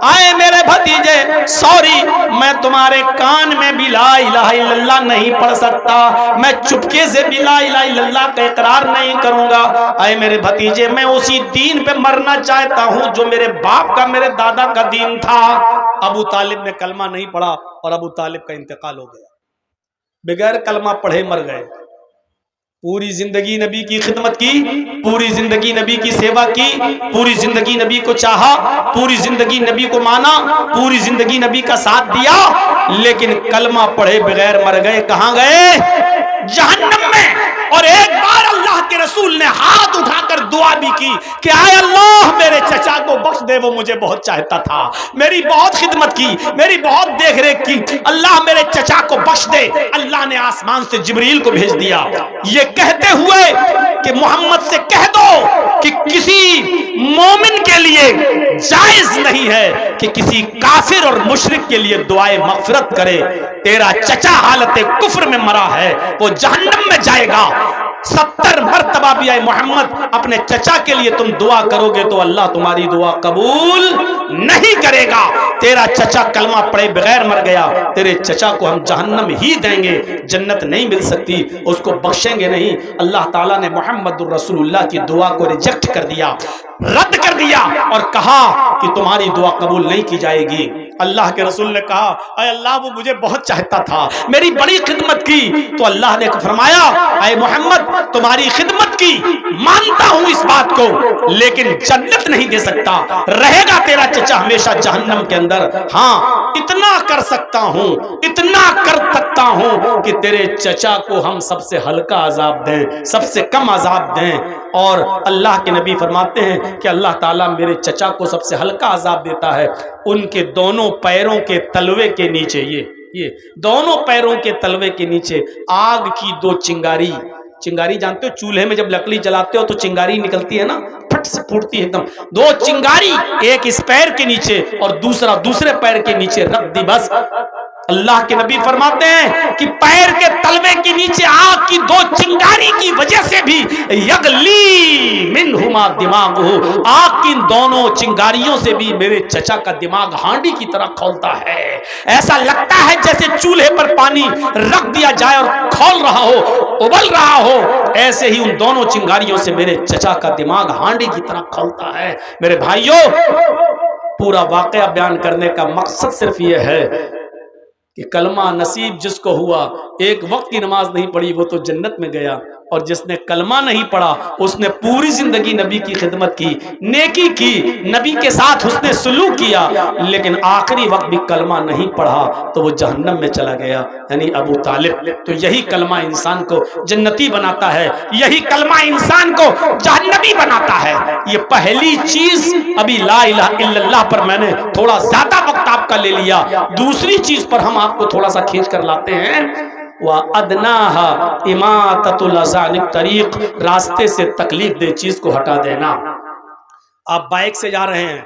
آئے میرے بھتیجے سوری, میں تمہارے کان میں بھی لا الہ الا اللہ نہیں پڑھ سکتا, میں چپکے سے بھی لا الہ الا اللہ کا اقرار نہیں کروں گا. آئے میرے بھتیجے میں اسی دین پہ مرنا چاہتا ہوں جو میرے باپ کا میرے دادا کا دین تھا. ابو طالب نے کلمہ نہیں پڑھا اور ابو طالب کا انتقال ہو گیا, بغیر کلمہ پڑھے مر گئے. پوری زندگی نبی کی خدمت کی، پوری زندگی نبی کی سیوا کی، پوری زندگی نبی کو چاہا، پوری زندگی نبی کو مانا، پوری زندگی نبی کا ساتھ دیا، لیکن کلمہ پڑھے بغیر مر گئے۔ کہاں گئے؟ جہنم میں۔ اور ایک بار اللہ کے رسول نے ہاتھ اٹھا کر دعا بھی کی کہ اے اللہ میرے چچا کو بخش دے، وہ مجھے بہت چاہتا تھا، میری بہت خدمت کی، میری بہت دیکھ ریکھ کی، اللہ میرے چچا کو بخش دے۔ اللہ نے آسمان سے جبریل کو بھیج دیا یہ کہتے ہوئے کہ محمد سے کہہ دو کہ کسی مومن کے لیے جائز نہیں ہے کہ کسی کافر اور مشرک کے لیے دعائے مغفرت کرے۔ تیرا چچا حالت کفر میں مرا ہے، وہ جہنم میں جائے گا۔ 70 مرتبہ بھی اے محمد اپنے چچا کے لیے تم دعا کرو گے تو اللہ تمہاری دعا قبول نہیں کرے گا۔ تیرا چچا کلمہ پڑھے بغیر مر گیا، تیرے چچا کو ہم جہنم ہی دیں گے، جنت نہیں مل سکتی، اس کو بخشیں گے نہیں۔ اللہ تعالیٰ نے محمد الرسول اللہ کی دعا کو ریجیکٹ کر دیا، رد کر دیا، اور کہا کہ تمہاری دعا قبول نہیں کی جائے گی۔ اللہ کے رسول نے کہا اے اللہ وہ مجھے بہت چاہتا تھا، میری بڑی خدمت کی، تو اللہ نے فرمایا اے محمد تمہاری خدمت کی مانتا ہوں اس بات کو، لیکن جنت نہیں دے سکتا، رہے گا تیرا چچا ہمیشہ جہنم کے اندر۔ ہاں اتنا کر سکتا ہوں، اتنا کر سکتا ہوں کہ تیرے چچا کو ہم سب سے ہلکا عذاب دیں، سب سے کم عذاب دیں۔ اور اللہ کے نبی فرماتے ہیں کہ اللہ تعالیٰ میرے چچا کو سب سے ہلکا عذاب دیتا ہے، ان کے دونوں پیروں کے تلوے کے نیچے، یہ دونوں پیروں کے تلوے کے نیچے آگ کی 2 چنگاری، چنگاری جانتے ہو چولہے میں جب لکڑی جلاتے ہو تو چنگاری نکلتی ہے نا، پھٹ سے پھوٹتی ہے ایک دم، 2 چنگاری ایک اس پیر کے نیچے اور دوسرا دوسرے پیر کے نیچے رکھ دی بس۔ اللہ کے نبی فرماتے ہیں کہ پیر کے تلوے کے نیچے آگ کی 2 چنگاری کی وجہ سے بھی یغلی منہما دماغہ، آگ کی دونوں چنگاریوں سے بھی میرے چچا کا دماغ ہانڈی کی طرح کھولتا ہے، ایسا لگتا ہے جیسے چولہے پر پانی رکھ دیا جائے اور کھول رہا ہو، ابل رہا ہو، ایسے ہی ان دونوں چنگاریوں سے میرے چچا کا دماغ ہانڈی کی طرح کھولتا ہے۔ میرے بھائیوں پورا واقعہ بیان کرنے کا مقصد صرف یہ ہے کہ کلمہ نصیب جس کو ہوا، ایک وقت کی نماز نہیں پڑھی وہ تو جنت میں گیا، اور جس نے کلمہ نہیں پڑھا اس نے پوری زندگی نبی کی خدمت کی، نیکی کی، نبی کے ساتھ حسن سلوک کیا، لیکن آخری وقت بھی کلمہ نہیں پڑھا تو وہ جہنم میں چلا گیا، یعنی ابو طالب۔ تو یہی کلمہ انسان کو جنتی بناتا ہے، یہی کلمہ انسان کو جہنمی بناتا ہے۔ یہ پہلی چیز ابھی لا الہ الا اللہ پر میں نے تھوڑا زیادہ وقت آپ کا لے لیا، دوسری چیز پر ہم آپ کو تھوڑا سا کھینچ کر لاتے ہیں، وَأَدْنَاهَا إِمَاطَةُ الْأَذَى عَنِ الطَّرِيقِ، راستے سے تکلیف دہ چیز کو ہٹا دینا۔ آپ بائک سے جا رہے ہیں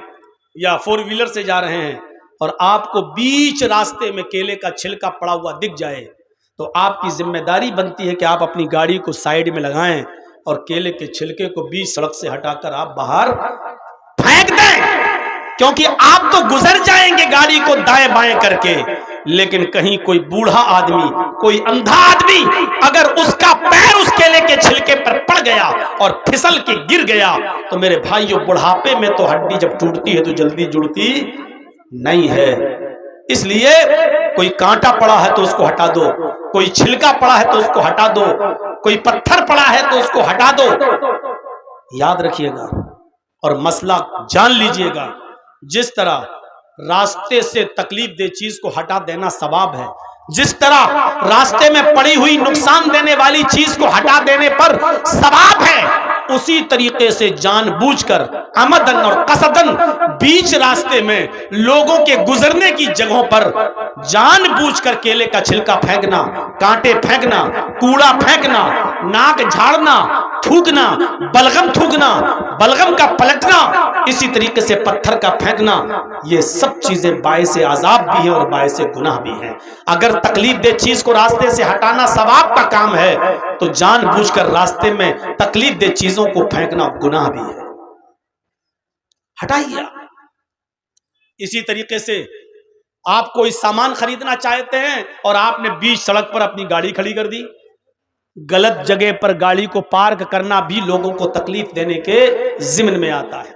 یا 4 ویلر سے جا رہے ہیں اور آپ کو بیچ راستے میں کیلے کا چھلکا پڑا ہوا دکھ جائے تو آپ کی ذمہ داری بنتی ہے کہ آپ اپنی گاڑی کو سائیڈ میں لگائیں اور کیلے کے چھلکے کو بیچ سڑک سے ہٹا کر آپ باہر پھینک دیں، کیونکہ آپ تو گزر جائیں گے گاڑی کو دائیں بائیں کر کے، لیکن کہیں کوئی بوڑھا آدمی، کوئی اندھا آدمی اگر اس کا پیر اس کیلے کے چھلکے پر پڑ گیا اور پھسل کے گر گیا تو میرے بھائیوں بڑھاپے میں تو ہڈی جب ٹوٹتی ہے تو جلدی جڑتی نہیں ہے۔ اس لیے کوئی کانٹا پڑا ہے تو اس کو ہٹا دو، کوئی چھلکا پڑا ہے تو اس کو ہٹا دو، کوئی پتھر پڑا ہے تو اس کو ہٹا دو۔ یاد رکھیے گا اور مسئلہ جان لیجئے گا، جس طرح راستے سے تکلیف دہ چیز کو ہٹا دینا ثواب ہے، جس طرح راستے میں پڑی ہوئی نقصان دینے والی چیز کو ہٹا دینے پر ثواب ہے، اسی طریقے سے جان بوجھ کر عمدن اور قصدن بیچ راستے میں لوگوں کے گزرنے کی جگہوں پر جان بوجھ کر کیلے کا چھلکا پھینکنا، کانٹے پھینکنا، کوڑا پھینکنا، ناک جھاڑنا، تھوکنا، بلغم تھوکنا، بلغم کا پلٹنا، اسی طریقے سے پتھر کا پھینکنا، یہ سب چیزیں باعث عذاب بھی ہیں اور باعث گناہ بھی ہیں۔ اگر تکلیف دہ چیز کو راستے سے ہٹانا ثواب کا کام ہے تو جان بوجھ کر راستے میں تکلیف دہ چیزوں کو پھینکنا گناہ بھی ہے، ہٹائیے۔ اسی طریقے سے آپ کوئی سامان خریدنا چاہتے ہیں اور آپ نے بیچ سڑک پر اپنی گاڑی کھڑی کر دی، غلط جگہ پر گاڑی کو پارک کرنا بھی لوگوں کو تکلیف دینے کے ضمن میں آتا ہے۔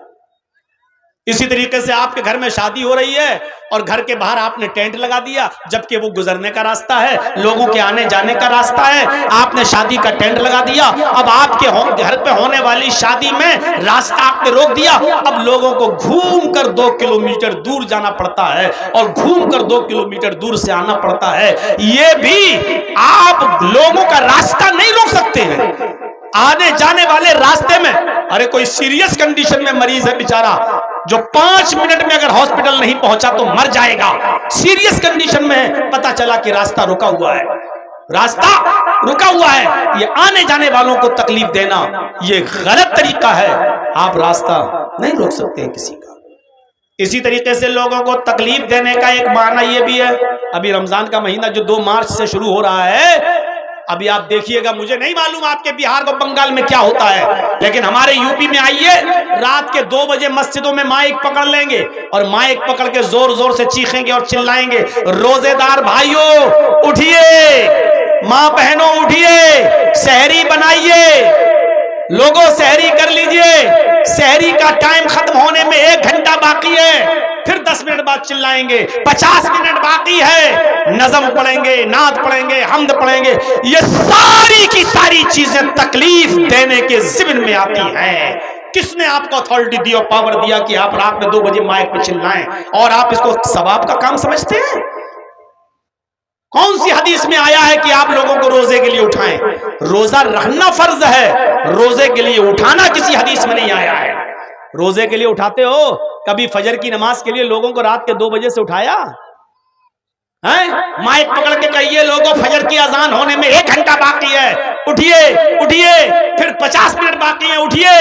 اسی طریقے سے آپ کے گھر میں شادی ہو رہی ہے اور گھر کے باہر آپ نے ٹینٹ لگا دیا، جبکہ وہ گزرنے کا راستہ ہے، لوگوں کے آنے جانے کا راستہ ہے، آپ نے شادی کا ٹینٹ لگا دیا۔ اب آپ کے گھر پہ ہونے والی شادی میں راستہ آپ نے روک دیا، اب لوگوں کو گھوم کر 2 کلومیٹر دور جانا پڑتا ہے اور گھوم کر 2 کلومیٹر دور سے آنا پڑتا ہے۔ یہ بھی آپ لوگوں کا راستہ نہیں روک سکتے ہیں، آنے جانے والے راستے میں۔ ارے کوئی سیریس کنڈیشن میں مریض ہے بیچارہ، جو 5 منٹ میں اگر ہاسپٹل نہیں پہنچا تو مر جائے گا، سیریس کنڈیشن میں پتا چلا کہ راستہ رکا ہوا ہے، راستہ رکا ہوا ہے۔ یہ آنے جانے والوں کو تکلیف دینا یہ غلط طریقہ ہے، آپ راستہ نہیں روک سکتے ہیں کسی کا۔ اسی طریقے سے لوگوں کو تکلیف دینے کا ایک معنی یہ بھی ہے، ابھی رمضان کا مہینہ جو 2 مارچ سے شروع ہو رہا ہے، ابھی آپ دیکھیے گا، مجھے نہیں معلوم آپ کے بہار کو بنگال میں کیا ہوتا ہے، لیکن ہمارے یو پی میں آئیے، رات کے 2 بجے مسجدوں میں مائک پکڑ لیں گے اور مائک پکڑ کے زور زور سے چیخیں گے اور چلائیں گے، روزے دار بھائیوں اٹھیے، ماں بہنوں اٹھیے، سحری بنائیے، لوگوں سحری کر لیجئے، سحری کا ٹائم ختم ہونے میں 1 گھنٹہ باقی ہے، پھر 10 منٹ بعد چلائیں گے، 50 منٹ باقی ہے، نظم پڑھیں گے، نعت پڑھیں گے، حمد پڑھیں گے۔ یہ ساری کی ساری چیزیں تکلیف دینے کے ضمن میں آتی ہیں۔ کس نے آپ کو اتھارٹی دی اور پاور دیا کہ آپ رات میں 2 بجے مائک پہ چلائیں اور آپ اس کو ثواب کا کام سمجھتے ہیں؟ کون سی حدیث میں آیا ہے کہ آپ لوگوں کو روزے کے لیے اٹھائیں؟ روزہ رکھنا فرض ہے، روزے کے لیے اٹھانا کسی حدیث میں نہیں آیا ہے۔ روزے کے لیے اٹھاتے ہو؟ کبھی فجر کی نماز کے لیے لوگوں کو رات کے 2 بجے سے اٹھایا؟ مائک پکڑ کے کہیے لوگوں فجر کی اذان ہونے میں 1 گھنٹہ باقی ہے، اٹھیے اٹھیے، پھر 50 منٹ باقی ہے، اٹھیے،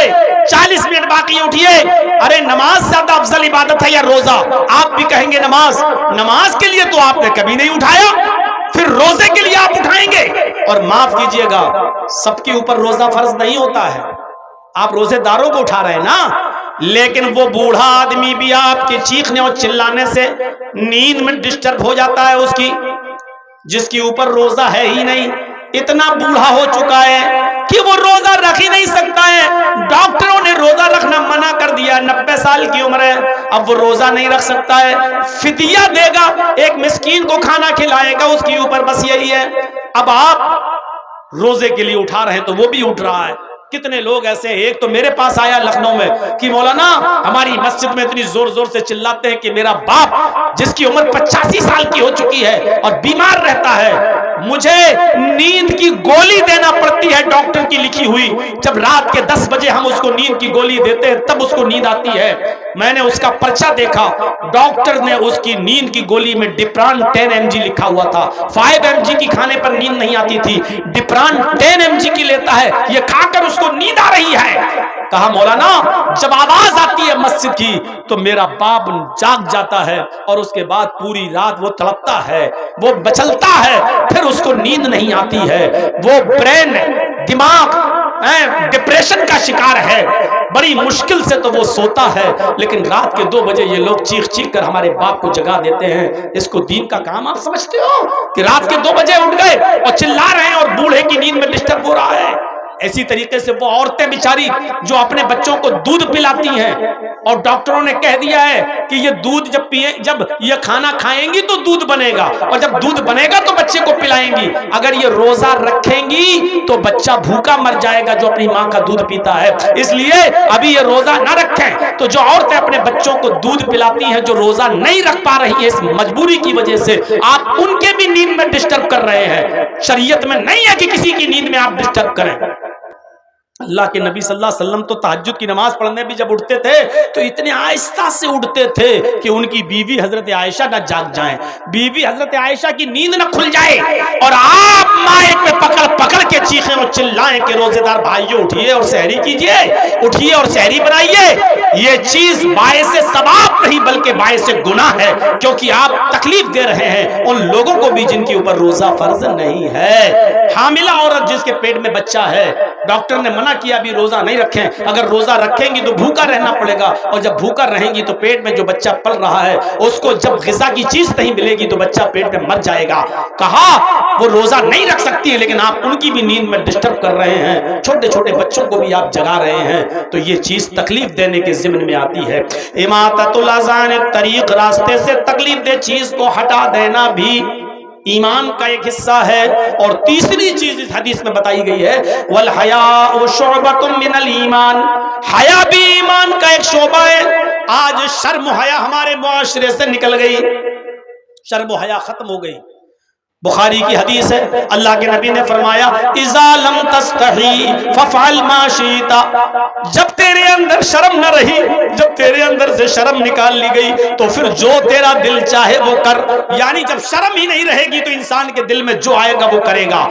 40 منٹ باقی ہے، اٹھیے۔ ارے نماز زیادہ افضل عبادت ہے یا روزہ؟ آپ بھی کہیں گے نماز، نماز کے لیے تو آپ نے کبھی نہیں اٹھایا، پھر روزے کے لیے آپ اٹھائیں گے؟ اور معاف کیجئے گا، سب کے اوپر روزہ فرض نہیں ہوتا ہے، آپ روزے داروں کو اٹھا رہے ہیں نا، لیکن وہ بوڑھا آدمی بھی آپ کے چیخنے اور چلانے سے نیند میں ڈسٹرب ہو جاتا ہے، اس کی جس کے اوپر روزہ ہے ہی نہیں، اتنا بوڑھا ہو چکا ہے کہ وہ روزہ رکھ ہی نہیں سکتا ہے، ڈاکٹروں نے روزہ رکھنا منع کر دیا، 90 سال کی عمر ہے، اب وہ روزہ نہیں رکھ سکتا ہے، فدیہ دے گا، ایک مسکین کو کھانا کھلائے گا، اس کے اوپر بس یہی ہے۔ اب آپ روزے کے لیے اٹھا رہے ہیں تو وہ بھی اٹھ رہا ہے۔ کتنے لوگ ایسے ہیں، ایک تو میرے پاس آیا لکھنؤ میں کہ مولانا ہماری مسجد میں اتنی زور زور سے چلاتے ہیں کہ میرا باپ جس کی عمر 85 سال کی ہو چکی ہے اور بیمار رہتا ہے، مجھے نیند کی گولی دینا پڑتی ہے ڈاکٹر کی لکھی ہوئی، جب رات کے 10 بجے ہم اس کو نیند کی گولی دیتے ہیں تب اس کو نیند آتی ہے۔ میں نے اس کا پرچہ دیکھا، ڈاکٹر نے اس کی نیند کی گولی میں ڈپران 10 mg لکھا ہوا تھا، 5 mg کی کھانے پر نیند نہیں آتی تھی، ڈپران 10 mg کی لیتا ہے، یہ کھا کر اس کو نیند آ رہی ہے۔ کہا مولانا جب آواز آتی ہے مسجد کی تو میرا باپ جاگ جاتا ہے اور اس کے بعد پوری رات وہ تڑپتا ہے، وہ بچلتا ہے، پھر اس کو نیند نہیں آتی ہے، وہ برین دماغ ڈپریشن کا شکار ہے، بڑی مشکل سے تو وہ سوتا ہے، لیکن رات کے 2 بجے یہ لوگ چیخ چیخ کر ہمارے باپ کو جگا دیتے ہیں۔ اس کو دین کا کام آپ سمجھتے ہو کہ رات کے 2 بجے اٹھ گئے اور چلا رہے ہیں اور بوڑھے کی نیند میں ڈسٹرب ہو رہا ہے؟ ایسی طریقے سے وہ عورتیں بیچاری جو اپنے بچوں کو دودھ پلاتی ہیں اور ڈاکٹروں نے کہہ دیا ہے کہ یہ دودھ جب یہ کھانا کھائیں گی تو دودھ بنے گا اور جب دودھ بنے گا تو بچے کو پلائیں گی، اگر یہ روزہ رکھیں گی تو بچہ بھوکا مر جائے گا جو اپنی ماں کا دودھ پیتا ہے، اس لیے ابھی یہ روزہ نہ رکھیں۔ تو جو عورتیں اپنے بچوں کو دودھ پلاتی ہیں جو روزہ نہیں رکھ پا رہی ہیں اس مجبوری کی وجہ سے، آپ ان کے بھی نیند میں ڈسٹرب کر رہے ہیں۔ شریعت میں نہیں ہے کہ کسی کی نیند میں آپ ڈسٹرب کریں۔ اللہ کے نبی صلی اللہ علیہ وسلم تو تہجد کی نماز پڑھنے بھی جب اٹھتے تھے تو اتنے آہستہ سے اٹھتے تھے کہ ان کی بیوی حضرت عائشہ نہ جاگ جائیں، بیوی حضرت عائشہ کی نیند نہ کھل جائے، اور آپ مائک پہ پکڑ پکڑ کے چیخیں اور چلائیں کہ روزے دار بھائیوں اٹھیے اور سحری کیجئے، اٹھیے اور سحری بنائیے۔ یہ چیز باعث ثواب نہیں بلکہ باعث گناہ ہے، کیونکہ آپ تکلیف دے رہے ہیں ان لوگوں کو بھی جن کے اوپر روزہ فرض نہیں ہے۔ حاملہ عورت جس کے پیٹ میں بچہ ہے، ڈاکٹر نے منع کیا بھی روزہ نہیں رکھیں، اگر روزہ رکھیں گی تو بھوکا رہنا پڑے گا، اور جب بھوکا رہیں گی تو پیٹ میں جو بچہ پل رہا ہے اس کو جب غذا کی چیز نہیں ملے گی تو بچہ پیٹ میں مر جائے گا۔ کہا وہ روزہ نہیں رکھ سکتی ہے لیکن آپ ان کی بھی نیند میں ڈسٹرب کر رہے ہیں، چھوٹے چھوٹے بچوں کو بھی آپ جگا رہے ہیں، تو یہ چیز تکلیف دینے کے ضمن میں آتی ہے۔ اماطۃ الاذان الطریق، راستے سے تکلیف دہ چیز کو ہٹا دینا بھی ایمان کا ایک حصہ ہے۔ اور تیسری چیز اس حدیث میں بتائی گئی ہے والحیاء شعبۃ من الایمان، حیا بھی ایمان کا ایک شعبہ ہے۔ آج شرم و حیا ہمارے معاشرے سے نکل گئی، شرم و حیا ختم ہو گئی۔ بخاری کی حدیث ہے، اللہ کے نبی نے فرمایا اذا لم تستحی فافعل ما شئت، جب تیرے اندر شرم نہ رہی، جب تیرے اندر سے شرم نکال لی گئی تو پھر جو تیرا دل چاہے وہ کر۔ یعنی جب شرم ہی نہیں رہے گی تو انسان کے دل میں جو آئے گا وہ کرے گا،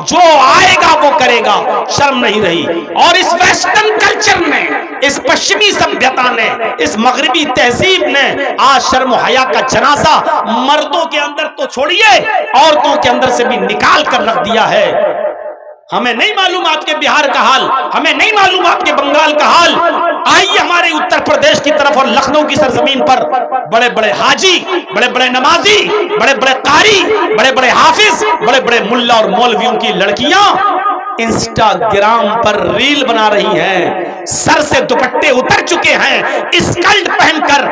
جو آئے گا وہ کرے گا، شرم نہیں رہی۔ اور اس ویسٹرن کلچر نے، اس پشچمی سبھیتا نے، اس مغربی تہذیب نے آج شرم و حیا کا جنازہ مردوں کے اندر تو چھوڑیے، عورتوں کے اندر سے بھی نکال کر رکھ دیا ہے۔ ہمیں نہیں معلوم آپ کے بہار کا حال، ہمیں نہیں معلوم آپ کے بنگال کا حال، آئیے ہمارے اتر پردیش کی طرف اور لکھنؤ کی سرزمین پر بڑے بڑے حاجی، بڑے بڑے نمازی، بڑے بڑے قاری، بڑے بڑے حافظ، بڑے بڑے ملا اور مولویوں کی لڑکیاں انسٹاگرام پر ریل بنا رہی ہیں، سر سے دوپٹے اتر چکے ہیں، اسکرٹ پہن کر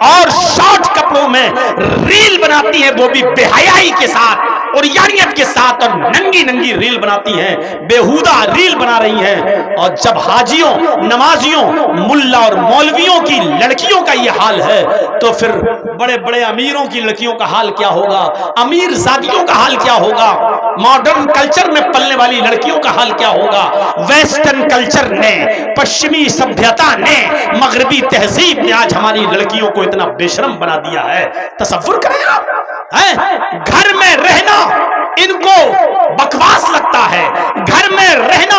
اور شارٹ کپڑوں میں ریل بناتی ہیں، وہ بھی بے حیائی کے ساتھ اور یاریت کے ساتھ، اور ننگی ننگی ریل بناتی ہیں، بیہودہ ریل بنا رہی ہیں۔ اور جب حاجیوں، نمازیوں، ملا اور مولویوں کی لڑکیوں کا یہ حال ہے تو پھر بڑے بڑے امیروں کی لڑکیوں کا حال کیا ہوگا، امیر زادیوں کا حال کیا ہوگا، ماڈرن کلچر میں پلنے والی لڑکیوں کا حال کیا ہوگا۔ ویسٹرن کلچر نے، پشچمی سبھیتا نے، مغربی تہذیب نے آج ہماری لڑکیوں کو اتنا بے شرم بنا دیا ہے، تصور کریں آپ۔ گھر میں رہنا ان کو بکواس لگتا ہے، گھر میں رہنا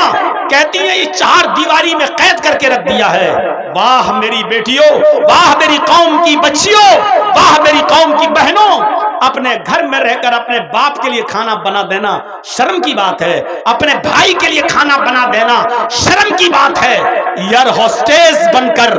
کہتی ہیں یہ چار دیواری میں قید کر کے رکھ دیا ہے۔ واہ میری بیٹیوں، واہ میری قوم کی بچیوں، واہ میری قوم کی بہنوں، اپنے گھر میں رہ کر اپنے باپ کے لیے کھانا بنا دینا شرم کی بات ہے، اپنے بھائی کے لیے کھانا بنا دینا شرم کی بات ہے۔ ایئر ہوسٹس بن کر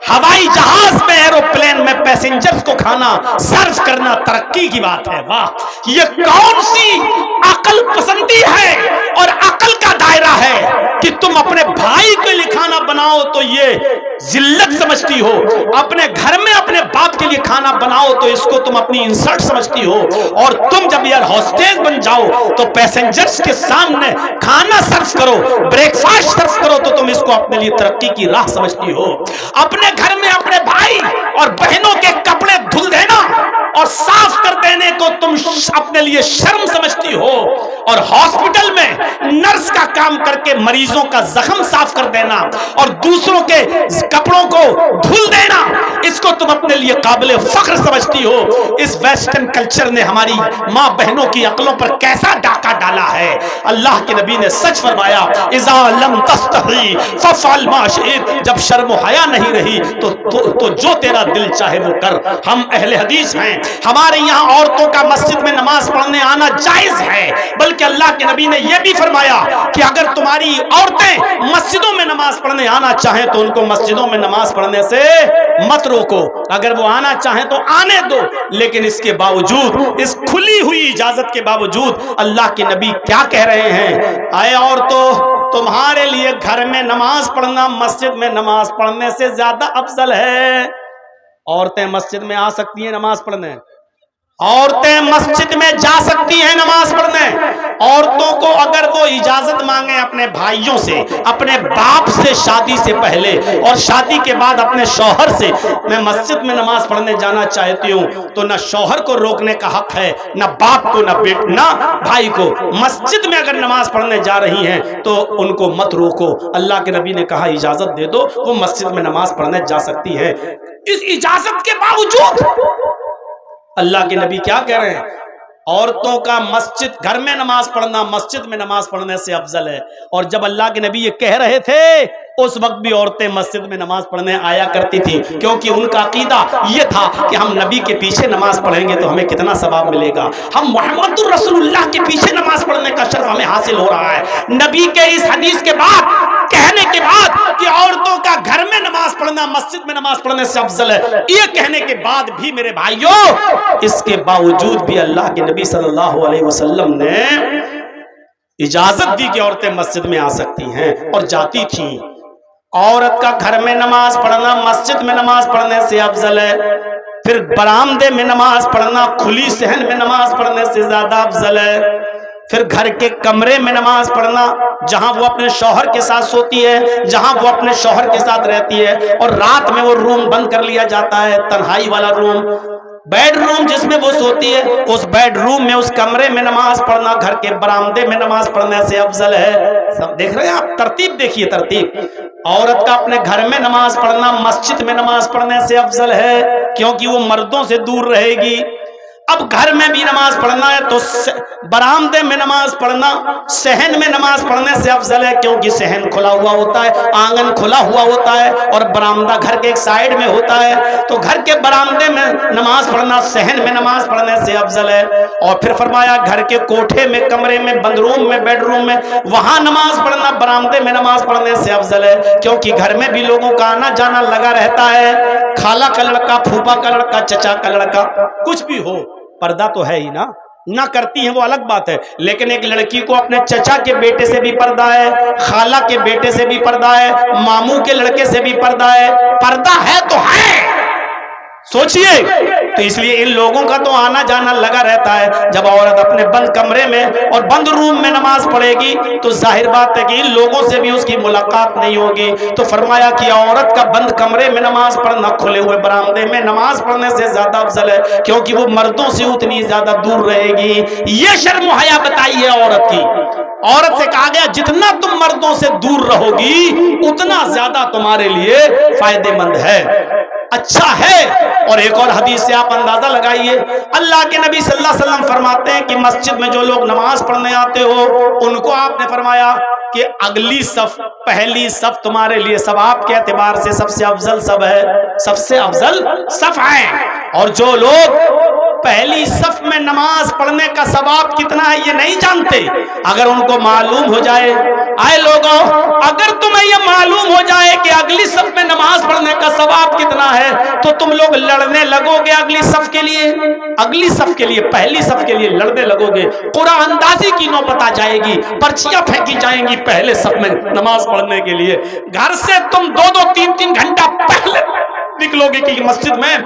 ہوائی جہاز میں، ایروپلین میں پیسنجرز کو کھانا سرو کرنا ترقی کی بات ہے۔ واہ، یہ کون سی عقل پسندی ہے اور عقل کا دائرہ ہے کہ تم اپنے بھائی کے لیے کھانا بناؤ تو یہ ذلت سمجھتی ہو، اپنے گھر میں اپنے باپ کے لیے کھانا بناؤ تو اس کو تم اپنی انسلٹ سمجھتی ہو، اور تم جب ایئر ہوسٹس بن جاؤ تو پیسنجرز کے سامنے کھانا سرو کرو، بریک فاسٹ سرو کرو تو تم اس کو اپنے لیے ترقی کی راہ سمجھتی ہو۔ اپنے گھر میں اپنے بھائی اور بہنوں کے کپڑے دھل دینا اور صاف کر دینے کو تم اپنے لیے شرم سمجھتی ہو، اور ہاسپٹل میں نرس کا کام کر کے مریضوں کا زخم صاف کر دینا اور دوسروں کے کپڑوں کو دھل دینا اس کو تم اپنے لیے قابل فخر سمجھتی ہو۔ اس ویسٹرن کلچر نے ہماری ماں بہنوں کی عقلوں پر کیسا ڈاکہ ڈالا ہے۔ اللہ کے نبی نے سچ فرمایا اذا لم تستحی فافعل ما شئت، جب شرم و حیا نہیں رہی تو جو تیرا دل چاہے وہ کر۔ ہم اہل حدیث ہیں، ہمارے یہاں عورتوں کا مسجد میں نماز پڑھنے آنا جائز ہے، بلکہ اللہ کے نبی نے یہ بھی فرمایا کہ اگر تمہاری عورتیں مسجدوں میں نماز پڑھنے آنا چاہیں تو ان کو مسجدوں میں نماز پڑھنے سے مت روکو، اگر وہ آنا چاہیں تو آنے دو، لیکن اس کے باوجود، اس کھلی ہوئی اجازت کے باوجود اللہ کے نبی کیا کہہ رہے ہیں؟ اے عورتوں، تمہارے لیے گھر میں نماز پڑھنا مسجد میں نماز پڑھنے سے زیادہ افضل ہے۔ عورتیں مسجد میں آ سکتی ہیں نماز پڑھنے، عورتیں مسجد میں جا سکتی ہیں نماز پڑھنے۔ عورتوں کو اگر وہ اجازت مانگیں اپنے بھائیوں سے، اپنے باپ سے شادی سے پہلے اور شادی کے بعد اپنے شوہر سے، میں مسجد میں نماز پڑھنے جانا چاہتی ہوں، تو نہ شوہر کو روکنے کا حق ہے، نہ باپ کو، نہ بھائی کو۔ مسجد میں اگر نماز پڑھنے جا رہی ہیں تو ان کو مت روکو۔ اللہ کے نبی نے کہا اجازت دے دو، وہ مسجد میں نماز پڑھنے جا سکتی ہے۔ اس اجازت کے باوجود اللہ کے نبی کیا کہہ رہے ہیں؟ عورتوں کا مسجد، گھر میں نماز پڑھنا مسجد میں نماز پڑھنے سے افضل ہے۔ اور جب اللہ کے نبی یہ کہہ رہے تھے اس وقت بھی عورتیں مسجد میں نماز پڑھنے آیا کرتی تھی، کیونکہ ان کا عقیدہ یہ تھا کہ ہم نبی کے پیچھے نماز پڑھیں گے تو ہمیں کتنا ثواب ملے گا، ہم محمد الرسول اللہ کے پیچھے نماز پڑھنے کا شرف ہمیں حاصل ہو رہا ہے۔ نبی کے اس حدیث کے بعد، کہنے کے بعد کہ عورتوں کا گھر میں نماز پڑھنا مسجد میں نماز پڑھنے سے افضل ہے، یہ کہنے کے بعد بھی میرے بھائیوں، اس کے باوجود بھی اللہ کے نبی صلی اللہ علیہ وسلم نے اجازت دی کہ عورتیں مسجد میں آ سکتی ہیں اور جاتی تھیں۔ عورت کا گھر میں نماز پڑھنا مسجد میں نماز پڑھنے سے افضل ہے، پھر برآمدے میں نماز پڑھنا کھلی صحن میں نماز پڑھنے سے زیادہ افضل ہے، پھر گھر کے کمرے میں نماز پڑھنا جہاں وہ اپنے شوہر کے ساتھ سوتی ہے، جہاں وہ اپنے شوہر کے ساتھ رہتی ہے، اور رات میں وہ روم بند کر لیا جاتا ہے، تنہائی والا روم، بیڈ روم جس میں وہ سوتی ہے، اس بیڈ روم میں اس کمرے میں نماز پڑھنا گھر کے برآمدے میں نماز پڑھنے سے افضل ہے۔ سب دیکھ رہے ہیں آپ، ترتیب دیکھیے، ترتیب۔ عورت کا اپنے گھر میں نماز پڑھنا مسجد میں نماز پڑھنے سے افضل ہے، کیونکہ وہ مردوں سے دور رہے گی۔ اب گھر میں بھی نماز پڑھنا ہے تو برآمدے میں نماز پڑھنا صحن میں نماز پڑھنے سے افضل ہے، کیونکہ صحن کھلا ہوا ہوتا ہے، آنگن کھلا ہوا ہوتا ہے، اور برآمدہ گھر کے ایک سائیڈ میں ہوتا ہے، تو گھر کے برآمدے میں نماز پڑھنا صحن میں نماز پڑھنے سے افضل ہے۔ اور پھر فرمایا گھر کے کوٹھے میں، کمرے میں، بند روم میں، بیڈ روم میں، وہاں نماز پڑھنا برآمدے میں نماز پڑھنے سے افضل ہے، کیونکہ گھر میں بھی لوگوں کا آنا جانا لگا رہتا ہے، خالہ کا لڑکا، پھوپھا کا لڑکا، چچا کا لڑکا، کچھ بھی ہو، پردہ تو ہے ہی نا، نہ کرتی ہیں وہ الگ بات ہے، لیکن ایک لڑکی کو اپنے چچا کے بیٹے سے بھی پردہ ہے، خالہ کے بیٹے سے بھی پردہ ہے، ماموں کے لڑکے سے بھی پردہ ہے، پردہ ہے تو ہے، سوچئے۔ تو اس لیے ان لوگوں کا تو آنا جانا لگا رہتا ہے۔ جب عورت اپنے بند کمرے میں اور بند روم میں نماز پڑھے گی تو ظاہر بات ہے کہ ان لوگوں سے بھی اس کی ملاقات نہیں ہوگی۔ تو فرمایا کہ عورت کا بند کمرے میں نماز پڑھنا کھلے ہوئے برآمدے میں نماز پڑھنے سے زیادہ افضل ہے، کیونکہ وہ مردوں سے اتنی زیادہ دور رہے گی۔ یہ شرم و حیا بتائی ہے عورت کی۔ عورت سے کہا گیا جتنا تم مردوں سے دور رہو گی اتنا زیادہ تمہارے لیے فائدے مند ہے، اچھا ہے۔ اور ایک اور حدیث سے آپ اندازہ لگائیے، اللہ کے نبی صلی اللہ علیہ وسلم فرماتے ہیں کہ مسجد میں جو لوگ نماز پڑھنے آتے ہو ان کو آپ نے فرمایا کہ اگلی صف، پہلی صف تمہارے لیے ثواب کے اعتبار سے سب سے افضل صف ہے، سب سے افضل صف ہے۔ اور جو لوگ پہلی صف میں نماز پڑھنے کا ثواب کتنا ہے یہ نہیں جانتے، اگر ان کو معلوم ہو جائے، آئے لوگوں، اگر تمہیں یہ معلوم ہو جائے کہ اگلی صف میں نماز پڑھنے کا ثواب کتنا ہے تو تم لوگ لڑنے لگو گے اگلی صف کے لیے، اگلی صف کے لیے، پہلی صف کے لیے لڑنے لگو گے، قرآن اندازی کی نوبت آ جائے گی، پرچیاں پھینکی جائیں گی پہلے صف میں نماز پڑھنے کے لیے۔ گھر سے تم 2-2 3-3 گھنٹہ پہلے نکلو گے کہ مسجد میں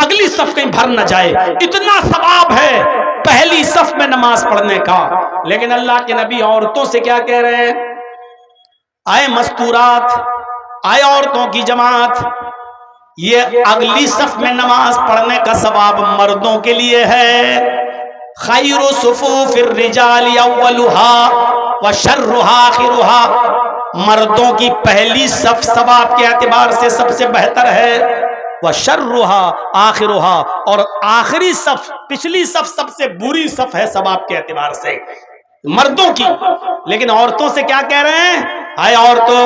اگلی صف کہیں بھر نہ جائے، اتنا ثواب ہے پہلی صف میں نماز پڑھنے کا۔ لیکن اللہ کے نبی عورتوں سے کیا کہہ رہے ہیں؟ آئے مستورات، آئے عورتوں کی جماعت، یہ اگلی صف میں نماز پڑھنے کا ثواب مردوں کے لیے ہے۔ خیر صفوف الرجال اولها وشرها آخرها، مردوں کی پہلی صف ثواب کے اعتبار سے سب سے بہتر ہے، وشرها آخرها، اور آخری صف، پچھلی صف سب سے بری صف ہے ثواب کے اعتبار سے مردوں کی۔ لیکن عورتوں سے کیا کہہ رہے ہیں؟ آئے عورتوں،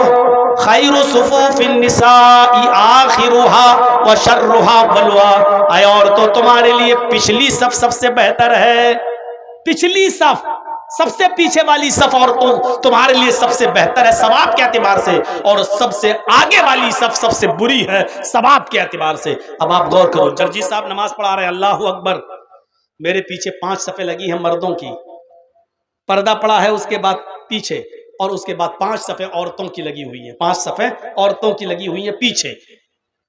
خیر صفوف النساء آخرها وشرها بلوا، آئے عورتوں تمہارے لیے پچھلی صف سب سے بہتر ہے، پچھلی صف، سب سے پیچھے والی صف عورتوں تمہارے لیے سب سے بہتر ہے ثواب کے اعتبار سے، اور سب سے آگے والی صف سب سے بری ہے ثواب کے اعتبار سے۔ اب آپ غور کرو، جرجی صاحب نماز پڑھا رہے ہیں، اللہ اکبر، میرے پیچھے 5 صفیں لگی ہیں مردوں کی، پردہ پڑا ہے اس کے بعد پیچھے، اور اس کے بعد 5 صفیں عورتوں کی لگی ہوئی ہیں، 5 صفیں عورتوں کی لگی ہوئی ہیں پیچھے۔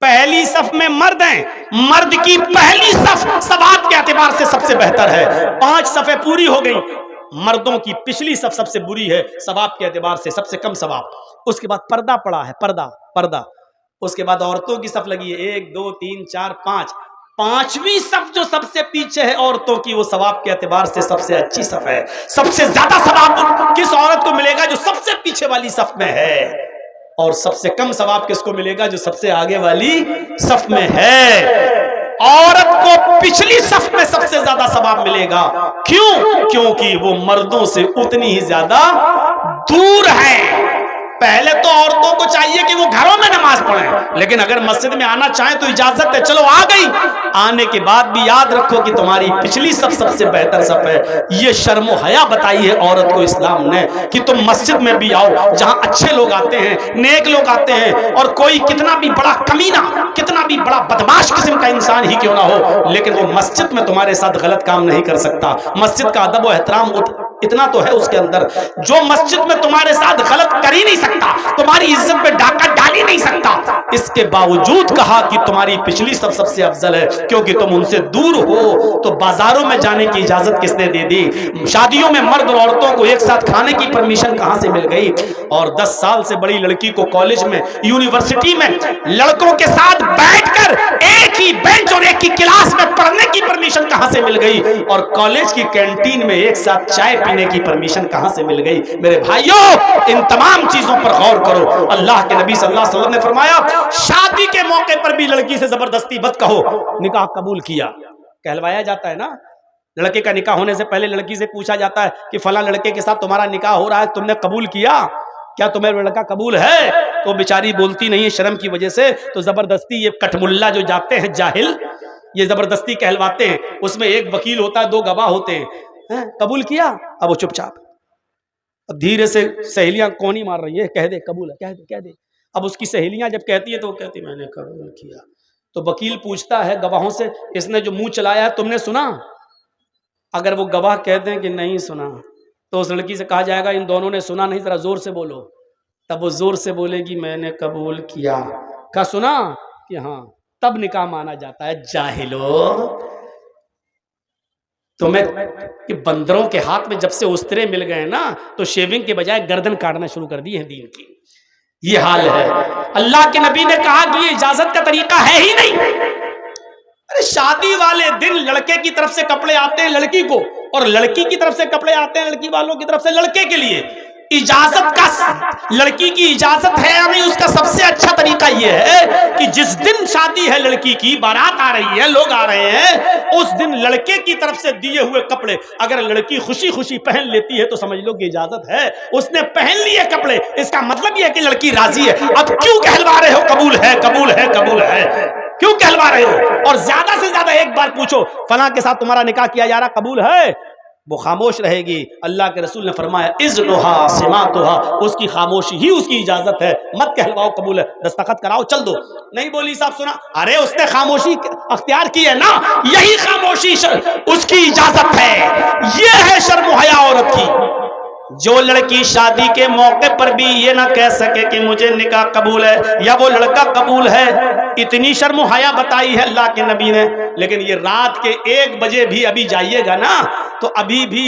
پہلی صف میں مرد ہیں، مرد کی پہلی صف ثواب کے اعتبار سے سب سے بہتر ہے، 5 صفیں پوری ہو گئی، مردوں کی پچھلی صف سب سے بری ہے ثواب کے اعتبار سے سب سے کم ثواب۔ اس کے بعد پردہ پڑا ہے، پردہ، اس کے بعد عورتوں کی صف لگی ہے، 1 2 3 4 5، 5ویں صف جو سب سے پیچھے ہے عورتوں کی، وہ ثواب کے اعتبار سے سب سے اچھی صف ہے۔ سب سے زیادہ ثواب کس عورت کو ملے گا جو سب سے پیچھے والی صف میں ہے، اور سب سے کم ثواب کس کو ملے گا جو سب سے آگے والی صف میں ہے۔ عورت کو پچھلی صف میں سب سے زیادہ ثواب ملے گا، کیوں؟ کیونکہ وہ مردوں سے اتنی ہی زیادہ دور ہے۔ پہلے تو عورتوں کو چاہیے کہ وہ گھروں میں نماز پڑھیں، لیکن اگر مسجد میں آنا چاہیں تو اجازت ہے، چلو آ گئی، آنے کے بعد بھی یاد رکھو کہ تمہاری پچھلی صف سب سے بہتر صف ہے۔ یہ شرم و حیا بتائی ہے عورت کو اسلام نے کہ تم مسجد میں بھی آؤ جہاں اچھے لوگ آتے ہیں، نیک لوگ آتے ہیں، اور کوئی کتنا بھی بڑا کمینہ، کتنا بھی بڑا بدماش قسم کا انسان ہی کیوں نہ ہو، لیکن وہ مسجد میں تمہارے ساتھ غلط کام نہیں کر سکتا۔ مسجد کا ادب و احترام اتنا تو ہے اس کے اندر، جو مسجد میں تمہارے ساتھ غلط کر ہی نہیں سکتا، تمہاری عزت پہ ڈاکہ ڈال ہی نہیں سکتا، اس کے باوجود کہا کہ تمہاری پچھلی سب سے افضل ہے کیونکہ تم ان سے دور ہو۔ تو بازاروں میں جانے کی اجازت کس نے دے دی؟ شادیوں میں مرد اور عورتوں کو ایک ساتھ کھانے کی پرمیشن کہاں سے مل گئی؟ اور 10 سال سے بڑی لڑکی کو کالج میں، یونیورسٹی میں لڑکوں کے ساتھ بیٹھ کر ایک ہی بینچ اور ایک ہی کلاس میں پڑھنے کی پرمیشن کہاں سے مل گئی؟ اور کالج کی کینٹین میں ایک ساتھ چائے پینے کی پرمیشن کہاں سے مل گئی؟ میرے بھائیوں، ان تمام چیزوں پر غور کرو۔ اللہ کے نبی صلی اللہ علیہ وسلم نے فرمایا شادی کے موقع پر بھی لڑکی سے زبردستی مت کہو نکاح قبول کیا۔ کہلوایا جاتا ہے نا، لڑکے کا نکاح ہونے سے پہلے لڑکی سے پوچھا جاتا ہے کہ فلاں لڑکے کے ساتھ تمہارا نکاح ہو رہا ہے، تم نے قبول کیا؟ کیا تمہیں لڑکا قبول ہے؟ تو بیچاری بولتی نہیں ہے شرم کی وجہ سے، تو زبردستی یہ کٹ ملا جو جاتے ہیں جاہل، یہ زبردستی کہلواتے ہیں، اس میں ایک وکیل ہوتا ہے، 2 گواہ ہوتے ہیں، قبول کیا؟ اب وہ چپ چاپ دھیرے سے سہیلیاں کونی مار رہی ہے، کہہ دے قبول ہے، کہہ دے۔ اب اس کی سہیلیاں جب کہتی ہے تو وہ کہتی میں نے قبول کیا۔ تو وکیل پوچھتا ہے گواہوں سے اس نے جو منہ چلایا ہے تم نے سنا؟ اگر وہ گواہ کہتے ہیں کہ نہیں سنا تو اس لڑکی سے کہا جائے گا ان دونوں نے سنا نہیں، ذرا زور سے بولو۔ تب وہ زور سے بولے گی میں نے قبول کیا۔ کہا سنا کہ ہاں، تب نکاح مانا جاتا ہے۔ جاہلو، تمہیں کہ بندروں کے ہاتھ میں جب سے استرے مل گئے نا تو شیونگ کے بجائے گردن کاٹنا شروع کر دی ہے دین کی، یہ حال ہے۔ اللہ کے نبی نے کہا کہ یہ اجازت کا طریقہ ہے ہی نہیں۔ ارے شادی والے دن لڑکے کی طرف سے کپڑے آتے ہیں لڑکی کو، اور لڑکی کی طرف سے کپڑے آتے ہیں لڑکی والوں کی طرف سے لڑکے کے لیے۔ اجازت کا، لڑکی کی اجازت ہے یا نہیں، اس کا سب سے اچھا طریقہ یہ ہے کہ جس دن شادی ہے لڑکی کی، بارات آ رہی ہے، لوگ آ رہے ہیں، اس دن لڑکے کی طرف سے دیے ہوئے کپڑے اگر لڑکی خوشی خوشی پہن لیتی ہے تو سمجھ لو کہ اجازت ہے، اس نے پہن لیے کپڑے، اس کا مطلب یہ ہے کہ لڑکی راضی ہے۔ اب کیوں کہلوا رہے ہو قبول ہے قبول ہے قبول ہے؟ کیوں کہلوا رہے ہو؟ اور زیادہ سے زیادہ ایک بار پوچھو فلاں کے ساتھ تمہارا نکاح کیا جا رہا، قبول ہے؟ وہ خاموش رہے گی۔ اللہ کے رسول نے فرمایا اذنھا سماطھا، اس کی خاموشی ہی اس کی اجازت ہے، مت کہلواؤ قبول ہے، دستخط کراؤ چل دو۔ نہیں بولی صاحب سنا، ارے اس نے خاموشی اختیار کی ہے نا، یہی خاموشی اس کی اجازت ہے۔ یہ ہے شرم و حیا عورت کی۔ جو لڑکی شادی کے موقع پر بھی یہ نہ کہہ سکے کہ مجھے نکاح قبول ہے یا وہ لڑکا قبول ہے، اتنی شرم و حیا بتائی ہے اللہ کے نبی نے۔ لیکن یہ رات کے 1 بجے بھی ابھی جائیے گا نا تو ابھی بھی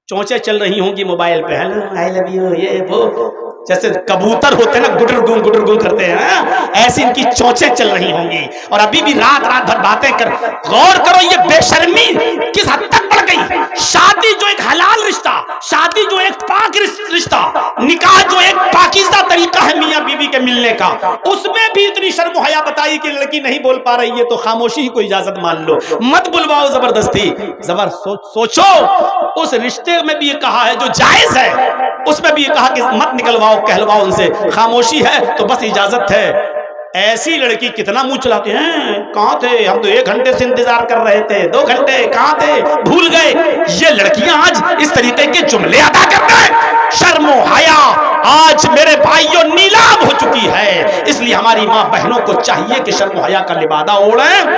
چونچے چل رہی ہوں گی موبائل پہ، ہیلو آئی لو یو، یہ وہ، جیسے کبوتر ہوتے ہیں نا گڈر گن کرتے ہیں، ایسی ان کی چونچیں چل رہی ہوں گی، اور ابھی بھی رات بھر باتیں کر۔ غور کرو یہ بے شرمی کس حد تک بڑھ گئی۔ شادی جو ایک حلال رشتہ، شادی جو ایک پاک رشتہ، نکاح جو ایک پاکیزہ طریقہ ہے میاں بیوی کے ملنے کا، اس میں بھی اتنی شرم و حیا بتائی کہ لڑکی نہیں بول پا رہی ہے تو خاموشی ہی کوئی اجازت مان لو، مت بلواؤ زبردستی۔ سوچو اس رشتے میں بھی یہ کہا ہے جو جائز ہے، اس میں بھی یہ کہا کہ مت نکلواؤ کہلواؤ ان سے، خاموشی ہے تو بس اجازت ہے۔ ایسی لڑکی کتنا منہ چلاتے ہیں، کہاں تھے ہم تو 1 گھنٹے سے انتظار کر رہے تھے، 2 گھنٹے کہاں تھے، بھول گئے۔ یہ لڑکیاں آج اس طریقے کے جملے ادا کرتے ہیں۔ شرم و حیا آج میرے بھائیوں نیلام ہو چکی ہے، اس لیے ہماری ماں بہنوں کو چاہیے کہ شرم و حیا کا لبادہ اوڑھیں۔